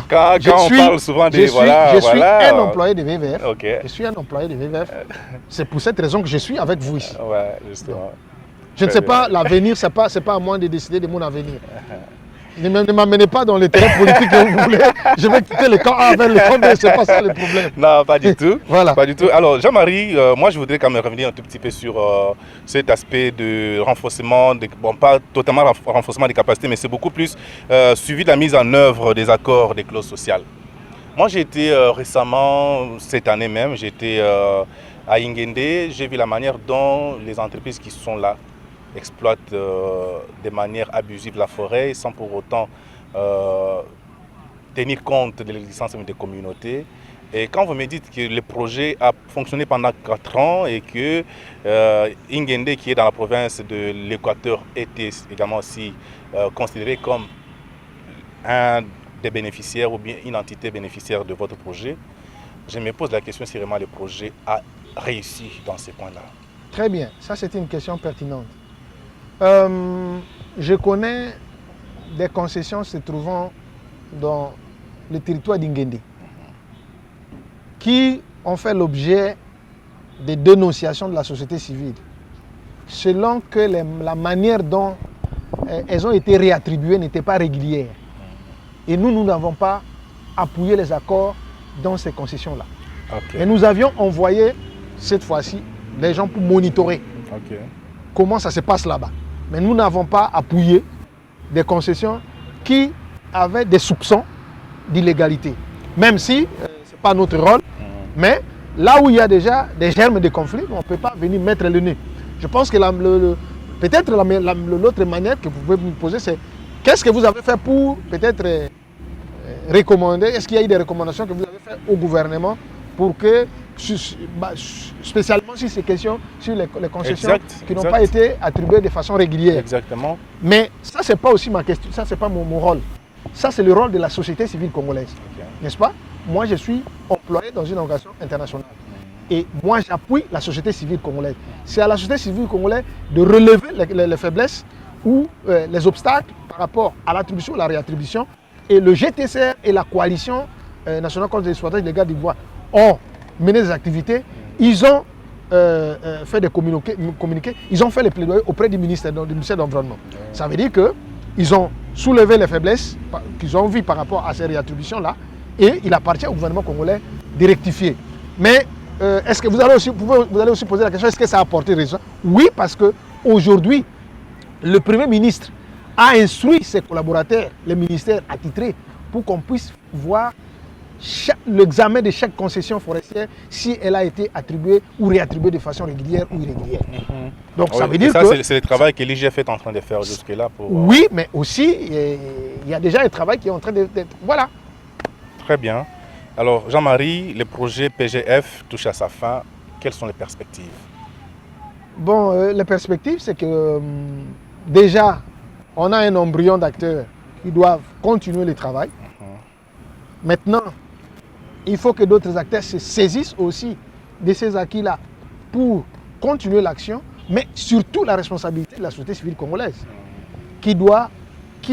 quand on parle souvent de je suis un employé de VVF. Okay. Je suis un employé de VVF. C'est pour cette raison que je suis avec vous ici. Ouais, justement. Je ne sais pas, l'avenir, c'est pas à moi de décider de mon avenir. Ne m'amenez pas dans les terrains politiques que vous voulez. Je vais quitter le camp A vers le camp B, c'est pas ça le problème. Non, pas du tout. Voilà. Pas du tout. Alors, Jean-Marie, moi je voudrais quand même revenir un tout petit peu sur cet aspect de renforcement, pas totalement renforcement des capacités, mais c'est beaucoup plus suivi de la mise en œuvre des accords des clauses sociales. Moi j'ai été récemment, cette année même, j'étais à Ingende, j'ai vu la manière dont les entreprises qui sont là exploitent de manière abusive la forêt sans pour autant tenir compte de l'existence des communautés. Et quand vous me dites que le projet a fonctionné pendant 4 ans et que Ingende, qui est dans la province de l'Équateur, était également aussi considéré comme un des bénéficiaires ou bien une entité bénéficiaire de votre projet, je me pose la question si vraiment le projet a réussi dans ces points-là. Très bien, ça c'est une question pertinente. Je connais des concessions se trouvant dans le territoire d'Ingende qui ont fait l'objet de dénonciations de la société civile selon que la manière dont elles ont été réattribuées n'était pas régulière. Et nous n'avons pas appuyé les accords dans ces concessions-là. Okay. Et nous avions envoyé cette fois-ci des gens pour monitorer comment ça se passe là-bas. Mais nous n'avons pas appuyé des concessions qui avaient des soupçons d'illégalité. Même si ce n'est pas notre rôle, mais là où il y a déjà des germes de conflit, on ne peut pas venir mettre le nez. Je pense que peut-être l'autre manière que vous pouvez me poser, c'est qu'est-ce que vous avez fait pour peut-être recommander, est-ce qu'il y a eu des recommandations que vous avez faites au gouvernement pour que, spécialement sur ces questions, sur les concessions qui n'ont pas été attribuées de façon régulière. Exactement. Mais ça, ce n'est pas aussi ma question, ça, ce n'est pas mon rôle. Ça, c'est le rôle de la société civile congolaise. N'est-ce pas? Moi, je suis employé dans une organisation internationale. Et moi, j'appuie la société civile congolaise. C'est à la société civile congolaise de relever les faiblesses ou les obstacles par rapport à l'attribution ou la réattribution. Et le GTCR et la coalition nationale contre l'exploitation illégale d'ivoire ont mené des activités. Ils ont fait des communiqués, ils ont fait les plaidoyers auprès du ministère de l'Environnement. Ça veut dire qu'ils ont soulevé les faiblesses qu'ils ont vues par rapport à ces réattributions-là et il appartient au gouvernement congolais de rectifier. Mais est-ce que vous allez aussi poser la question, est-ce que ça a apporté résultat? Oui, parce qu'aujourd'hui, le Premier ministre a instruit ses collaborateurs, les ministères attitrés, pour qu'on puisse voir l'examen de chaque concession forestière, si elle a été attribuée ou réattribuée de façon régulière ou irrégulière. Donc ça veut dire que... C'est le travail que l'IGF est en train de faire jusque-là. Oui, mais aussi, il y a déjà un travail qui est en train d'être... Voilà. Très bien. Alors, Jean-Marie, le projet PGF touche à sa fin. Quelles sont les perspectives? Bon, les perspectives, c'est que déjà, on a un embryon d'acteurs qui doivent continuer le travail. Maintenant, il faut que d'autres acteurs se saisissent aussi de ces acquis-là pour continuer l'action, mais surtout la responsabilité de la société civile congolaise qui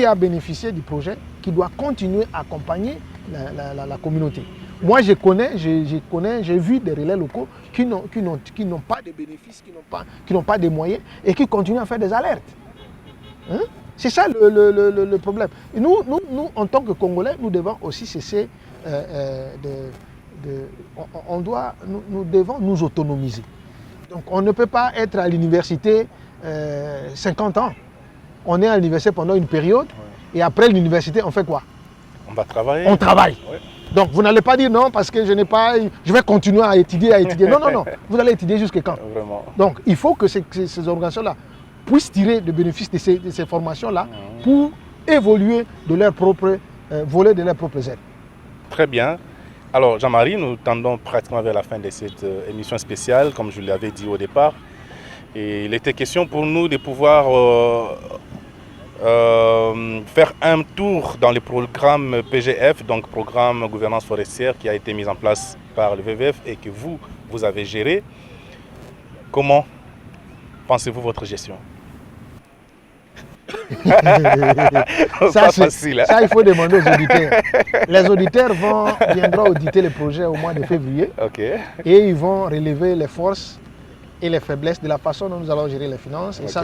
a bénéficié du projet, qui doit continuer à accompagner la communauté. Moi, j'ai vu des relais locaux qui n'ont pas de bénéfices, qui n'ont pas de moyens et qui continuent à faire des alertes. Hein? C'est ça le problème. Et nous, en tant que Congolais, nous devons aussi cesser nous devons nous autonomiser. Donc on ne peut pas être à l'université 50 ans. On est à l'université pendant une période et après l'université, on fait quoi? On va travailler. On travaille. Ouais. Donc vous n'allez pas dire non parce que je vais continuer à étudier. Non. Vous allez étudier jusqu'à quand? Vraiment. Donc il faut que ces organisations-là puissent tirer le bénéfice de ces formations-là pour évoluer de leur propre volet, de leurs propres aides. Très bien. Alors Jean-Marie, nous tendons pratiquement vers la fin de cette émission spéciale, comme je l'avais dit au départ. Et il était question pour nous de pouvoir faire un tour dans le programme PGF, donc programme gouvernance forestière qui a été mis en place par le VVF et que vous avez géré. Comment pensez-vous votre gestion? Ça, il faut demander aux auditeurs. Les auditeurs viendront auditer le projet au mois de février et ils vont relever les forces et les faiblesses de la façon dont nous allons gérer les finances. Et ça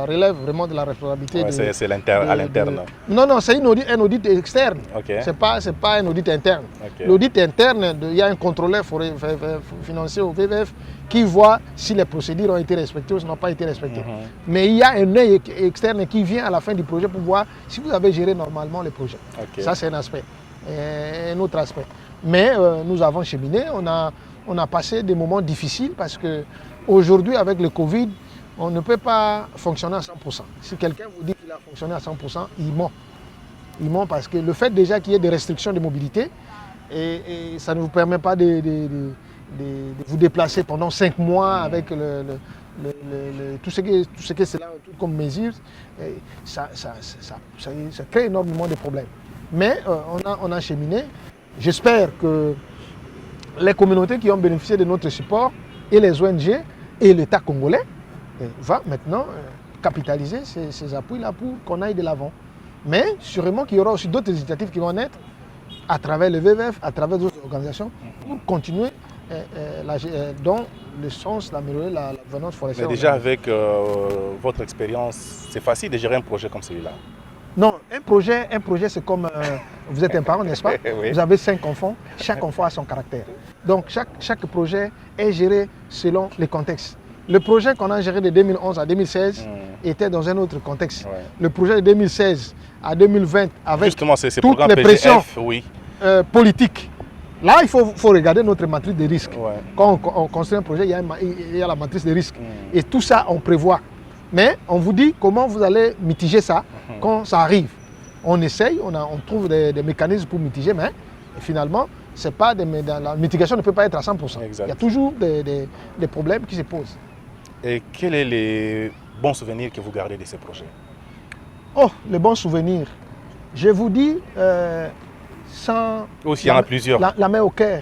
relève vraiment de la responsabilité. C'est à l'interne. Non, c'est un audit externe. C'est pas un audit interne. L'audit interne, il y a un contrôleur financier au VVF qui voit si les procédures ont été respectées ou n'ont pas été respectées. Mais il y a un œil externe qui vient à la fin du projet pour voir si vous avez géré normalement le projet. Ça, c'est un aspect. Un autre aspect. Mais nous avons cheminé, on a passé des moments difficiles parce que aujourd'hui, avec le Covid, on ne peut pas fonctionner à 100%. Si quelqu'un vous dit qu'il a fonctionné à 100%, il ment. Il ment parce que le fait déjà qu'il y ait des restrictions de mobilité, et ça ne vous permet pas de vous déplacer pendant 5 mois avec tout ce que c'est là comme mesure, ça crée énormément de problèmes. Mais on a cheminé. J'espère que les communautés qui ont bénéficié de notre support et les ONG et l'État congolais va maintenant capitaliser ces appuis-là pour qu'on aille de l'avant. Mais sûrement qu'il y aura aussi d'autres initiatives qui vont naître à travers le VVF, à travers d'autres organisations pour continuer dans le sens d'améliorer la gouvernance forestière. Mais déjà avec votre expérience, c'est facile de gérer un projet comme celui-là? Non, un projet c'est comme vous êtes un parent, n'est-ce pas? Oui. Vous avez 5 enfants, chaque enfant a son caractère. Donc chaque projet est géré selon les contextes. Le projet qu'on a géré de 2011 à 2016 était dans un autre contexte. Ouais. Le projet de 2016 à 2020 avec justement, c'est toutes les pressions politiques. Là, il faut regarder notre matrice de risque. Ouais. Quand on construit un projet, il y a la matrice de risque. Et tout ça, on prévoit. Mais on vous dit comment vous allez mitiger ça quand ça arrive. On essaye, on trouve des mécanismes pour mitiger, mais finalement, la mitigation ne peut pas être à 100%. Exact. Il y a toujours des problèmes qui se posent. Et quels sont les bons souvenirs que vous gardez de ces projets? Oh, les bons souvenirs. Je vous dis, sans il y en a plusieurs. La main au cœur,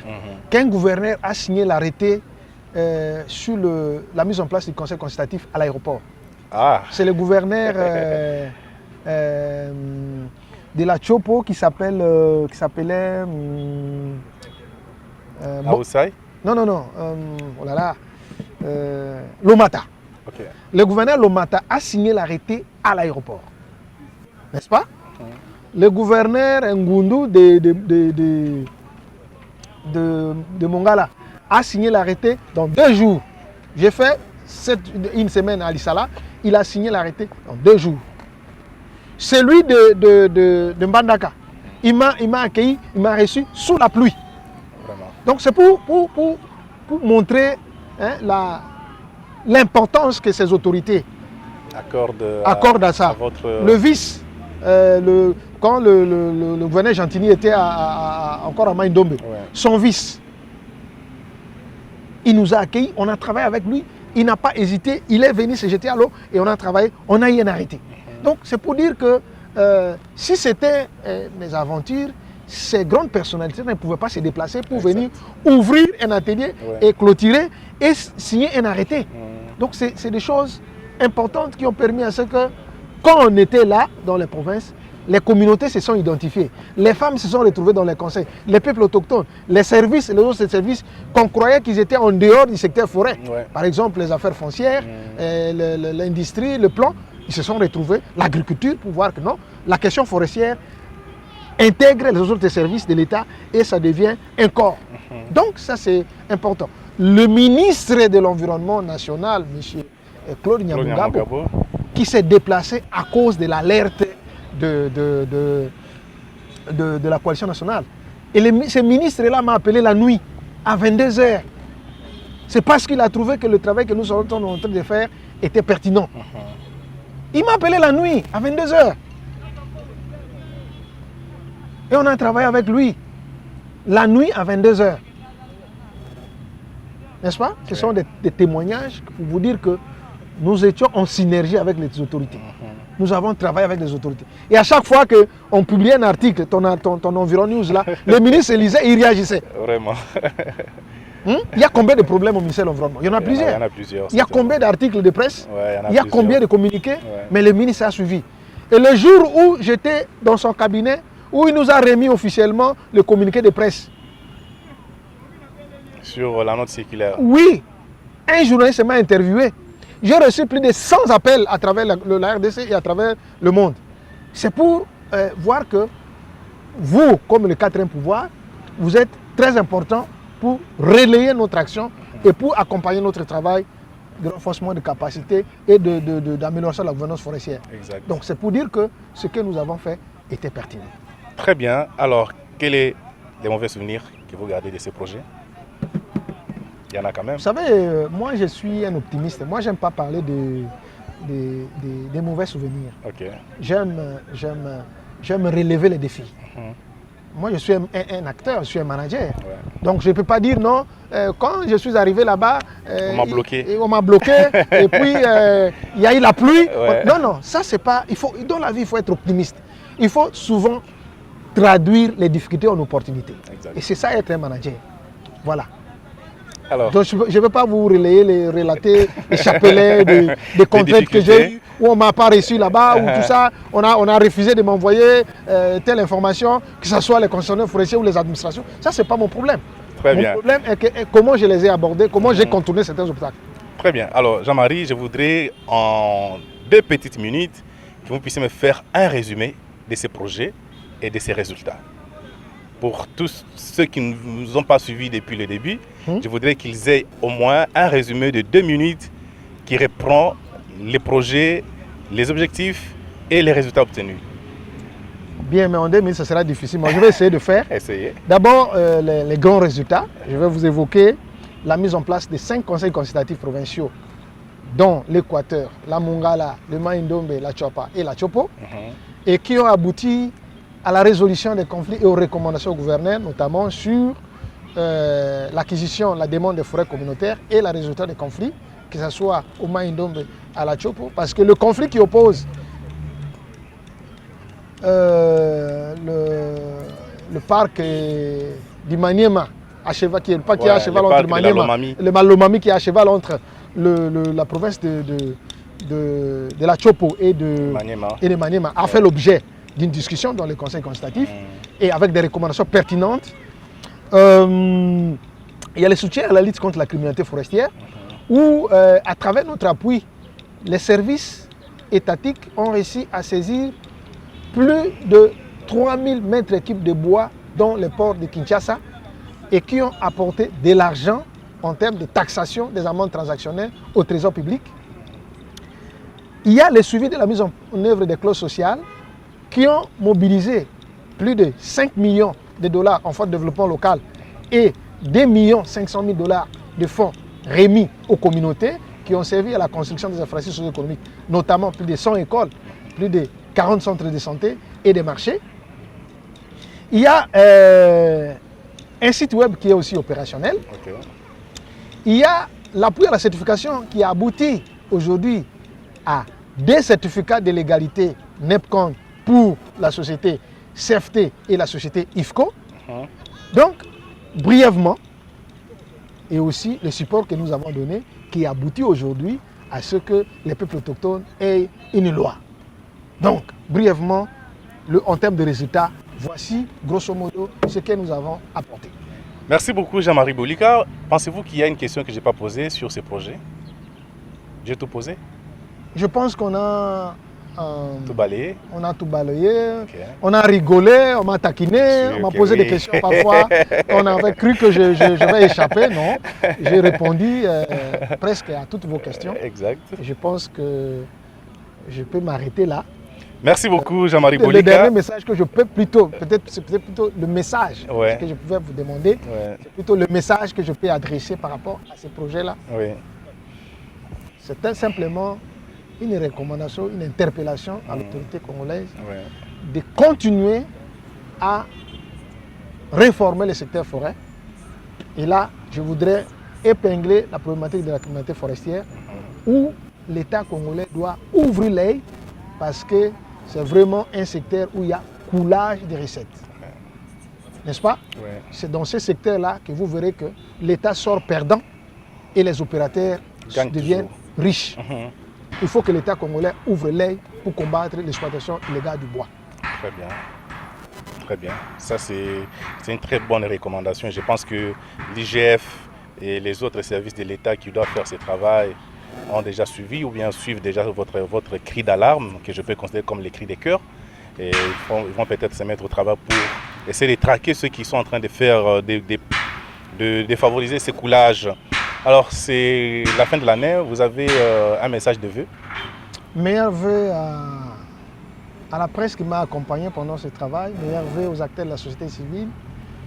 qu'un gouverneur a signé l'arrêté sur la mise en place du conseil consultatif à l'aéroport. C'est le gouverneur de la Chopo qui s'appelait Aoussai? Non. Oh là là. Lomata. Le gouverneur Lomata a signé l'arrêté à l'aéroport. N'est-ce pas? Le gouverneur Ngundu de Mongala a signé l'arrêté dans 2 jours. J'ai fait une semaine à Lissala, il a signé l'arrêté dans 2 jours. Celui de Mbandaka, il m'a accueilli, il m'a reçu sous la pluie. Vraiment. Donc c'est pour montrer l'importance que ces autorités accordent à ça. Votre... Le vice, quand le gouverneur Gentini était encore à Maïndombe, son vice, il nous a accueillis, on a travaillé avec lui, il n'a pas hésité, il est venu se jeter à l'eau et on a travaillé, on a eu un arrêté. Donc c'est pour dire que si c'était des aventures, ces grandes personnalités ne pouvaient pas se déplacer pour venir ouvrir un atelier et clôturer et signer un arrêté. Donc c'est des choses importantes qui ont permis à ce que, quand on était là dans les provinces, les communautés se sont identifiées. Les femmes se sont retrouvées dans les conseils. Les peuples autochtones, les services, les autres services qu'on croyait qu'ils étaient en dehors du secteur forêt. Par exemple, les affaires foncières, l'industrie, le plan, ils se sont retrouvés, l'agriculture, pour voir que non, la question forestière intègre les autres services de l'État et ça devient un corps. Donc ça c'est important. Le ministre de l'Environnement national, M. Claude Nyamugabo, qui s'est déplacé à cause de l'alerte de la coalition nationale. Et ce ministre-là m'a appelé la nuit, à 22h. C'est parce qu'il a trouvé que le travail que nous sommes en train de faire était pertinent. Il m'a appelé la nuit, à 22h. Et on a travaillé avec lui, la nuit à 22h. N'est-ce pas? Ce sont des témoignages pour vous dire que nous étions en synergie avec les autorités. Nous avons travaillé avec les autorités. Et à chaque fois qu'on publiait un article, ton Environ News là, le ministre lisait et il réagissait. Vraiment. Il y a combien de problèmes au ministère de l'Environnement? Il y en a plusieurs. Il y en a plusieurs. Il y a combien d'articles de presse? Il y a combien de communiqués? Mais le ministre a suivi. Et le jour où j'étais dans son cabinet, où il nous a remis officiellement le communiqué de presse. Sur la note circulaire. Oui. Un journaliste m'a interviewé. J'ai reçu plus de 100 appels à travers la RDC et à travers le monde. C'est pour voir que vous, comme le 4e pouvoir, vous êtes très important pour relayer notre action et pour accompagner notre travail de renforcement de capacité et d'amélioration de la gouvernance forestière. Exact. Donc c'est pour dire que ce que nous avons fait était pertinent. Très bien. Alors, quels sont les mauvais souvenirs que vous gardez de ces projets? Il y en a quand même. Vous savez, moi je suis un optimiste. Moi, j'aime pas parler des mauvais souvenirs. J'aime relever les défis. Moi, je suis un acteur, je suis un manager. Donc, je ne peux pas dire non. Quand je suis arrivé là-bas, on m'a bloqué. On m'a bloqué. Et puis, il y a eu la pluie. Non, ça, c'est pas. Dans la vie, il faut être optimiste. Il faut souvent traduire les difficultés en opportunités. Et c'est ça, être un manager. Voilà. Alors, donc, je ne veux pas vous relater les chapelets des contraintes que j'ai eues, où on ne m'a pas reçu là-bas, ou tout ça, on a refusé de m'envoyer telle information, que ce soit les concessionnaires forestiers ou les administrations. Ça, ce n'est pas mon problème. Mon problème est comment je les ai abordés, comment j'ai contourné certains obstacles. Très bien. Alors, Jean-Marie, je voudrais en 2 petites minutes que vous puissiez me faire un résumé de ces projets et de ces résultats. Pour tous ceux qui ne nous ont pas suivis depuis le début, je voudrais qu'ils aient au moins un résumé de 2 minutes qui reprend les projets, les objectifs et les résultats obtenus. Bien, mais en 2 minutes, ce sera difficile. Moi, je vais essayer de faire. Essayez. D'abord, les grands résultats. Je vais vous évoquer la mise en place de 5 conseils consultatifs provinciaux, dont l'Équateur, la Mongala, le Maïndombe, la Tchopa et la Tchopo, et qui ont abouti à la résolution des conflits et aux recommandations au gouverneur, notamment sur l'acquisition, la demande des forêts communautaires et la résolution des conflits, que ce soit au Maïndombe, à la Tchopo, parce que le conflit qui oppose le parc du Maniema, qui est le parc qui est à cheval entre Maniema, le Malomami qui est à cheval entre la province de la Tchopo et de Maniema, a fait l'objet d'une discussion dans le conseil consultatif et avec des recommandations pertinentes. Il y a le soutien à la lutte contre la criminalité forestière où, à travers notre appui, les services étatiques ont réussi à saisir plus de 3000 mètres cubes de bois dans le port de Kinshasa et qui ont apporté de l'argent en termes de taxation des amendes transactionnelles au trésor public. Il y a le suivi de la mise en œuvre des clauses sociales qui ont mobilisé plus de 5 millions de dollars en fonds de développement local et 2 500 000 dollars de fonds remis aux communautés qui ont servi à la construction des infrastructures socio-économiques, notamment plus de 100 écoles, plus de 40 centres de santé et des marchés. Il y a un site web qui est aussi opérationnel. Ok. Il y a l'appui à la certification qui a abouti aujourd'hui à des certificats de légalité NEPCON pour la société CFT et la société IFCO. Donc, brièvement, et aussi le support que nous avons donné qui aboutit aujourd'hui à ce que les peuples autochtones aient une loi. Donc, brièvement, en termes de résultats, voici grosso modo ce que nous avons apporté. Merci beaucoup Jean-Marie Bolika. Pensez-vous qu'il y a une question que je n'ai pas posée sur ces projets? J'ai tout posé? Je pense qu'on a tout balayé? On a tout balayé, Okay. On a rigolé, on m'a taquiné, on m'a posé des questions parfois. On avait cru que je vais échapper, non. J'ai répondu presque à toutes vos questions. Exact. Je pense que je peux m'arrêter là. Merci beaucoup Jean-Marie Bolika. Le dernier message que je peux c'est peut-être plutôt le message Ouais. que je pouvais vous demander. Ouais. C'est plutôt le message que je peux adresser par rapport à ces projets-là. Oui. C'était simplement une recommandation, une interpellation à l'autorité congolaise Ouais. de continuer à réformer le secteur forêt. Et là, je voudrais épingler la problématique de la criminalité forestière où l'État congolais doit ouvrir l'œil parce que c'est vraiment un secteur où il y a coulage de recettes. N'est-ce pas? Ouais. C'est dans ce secteur-là que vous verrez que l'État sort perdant et les opérateurs Gagne deviennent toujours. riches. Il faut que l'État congolais ouvre l'œil pour combattre l'exploitation illégale du bois. Très bien. Très bien. Ça, c'est une très bonne recommandation. Je pense que l'IGF et les autres services de l'État qui doivent faire ce travail ont déjà suivi ou bien suivent déjà votre cri d'alarme, que je peux considérer comme les cris des cœurs. Et ils vont peut-être se mettre au travail pour essayer de traquer ceux qui sont en train de faire, de favoriser ces coulages. Alors, c'est la fin de l'année, vous avez un message de vœux? Meilleurs vœux à la presse qui m'a accompagné pendant ce travail, meilleurs vœux aux acteurs de la société civile,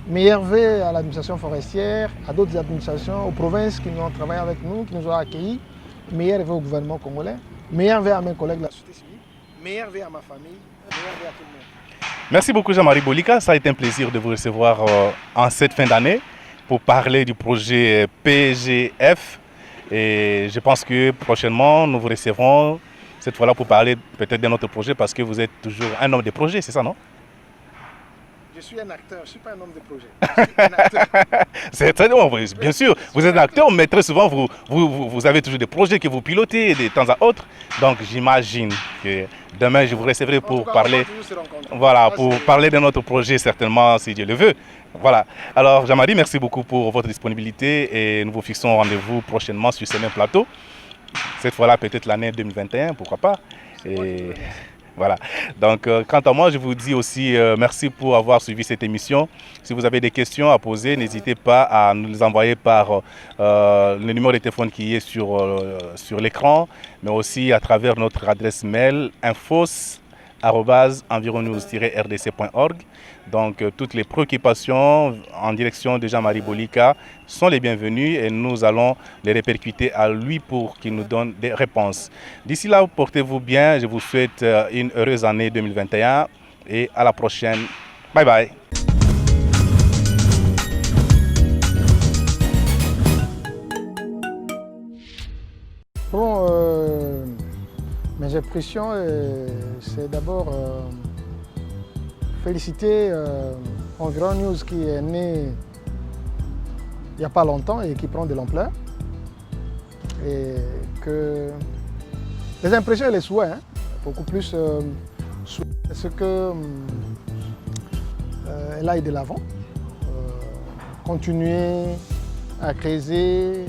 meilleurs vœux à l'administration forestière, à d'autres administrations, aux provinces qui ont travaillé avec nous, qui nous ont accueillis, meilleurs vœux au gouvernement congolais, meilleurs vœux à mes collègues de la société civile, meilleurs vœux à ma famille, meilleurs vœux à tout le monde. Merci beaucoup Jean-Marie Bolika, ça a été un plaisir de vous recevoir en cette fin d'année pour parler du projet PGF. Et je pense que prochainement, nous vous recevrons cette fois-là pour parler peut-être d'un autre projet parce que vous êtes toujours un homme de projet, c'est ça, non? Je suis un acteur, je ne suis pas un homme de projet. Je suis un acteur. C'est très bon, bien sûr. Vous êtes un acteur, mais très souvent, vous avez toujours des projets que vous pilotez de temps à autre. Donc, j'imagine que demain, je vous recevrai pour parler, voilà, pour parler de notre projet, certainement, si Dieu le veut. Voilà. Alors, Jean-Marie, merci beaucoup pour votre disponibilité et nous vous fixons rendez-vous prochainement sur ce même plateau. Cette fois-là, peut-être l'année 2021, pourquoi pas. Et voilà. Donc, quant à moi, je vous dis aussi merci pour avoir suivi cette émission. Si vous avez des questions à poser, n'hésitez pas à nous les envoyer par le numéro de téléphone qui est sur l'écran, mais aussi à travers notre adresse mail infos@environnews-rdc.org. Donc, toutes les préoccupations en direction de Jean-Marie Bolika sont les bienvenues et nous allons les répercuter à lui pour qu'il nous donne des réponses. D'ici là, portez-vous bien. Je vous souhaite une heureuse année 2021 et à la prochaine. Bye bye. Bon, mes impressions, c'est d'abord féliciter Environ News qui est né il n'y a pas longtemps et qui prend de l'ampleur. Et que les impressions et les souhaits, hein, beaucoup plus ce que elle aille de l'avant, continuer à creuser,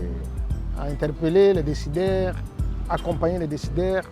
à interpeller les décideurs, accompagner les décideurs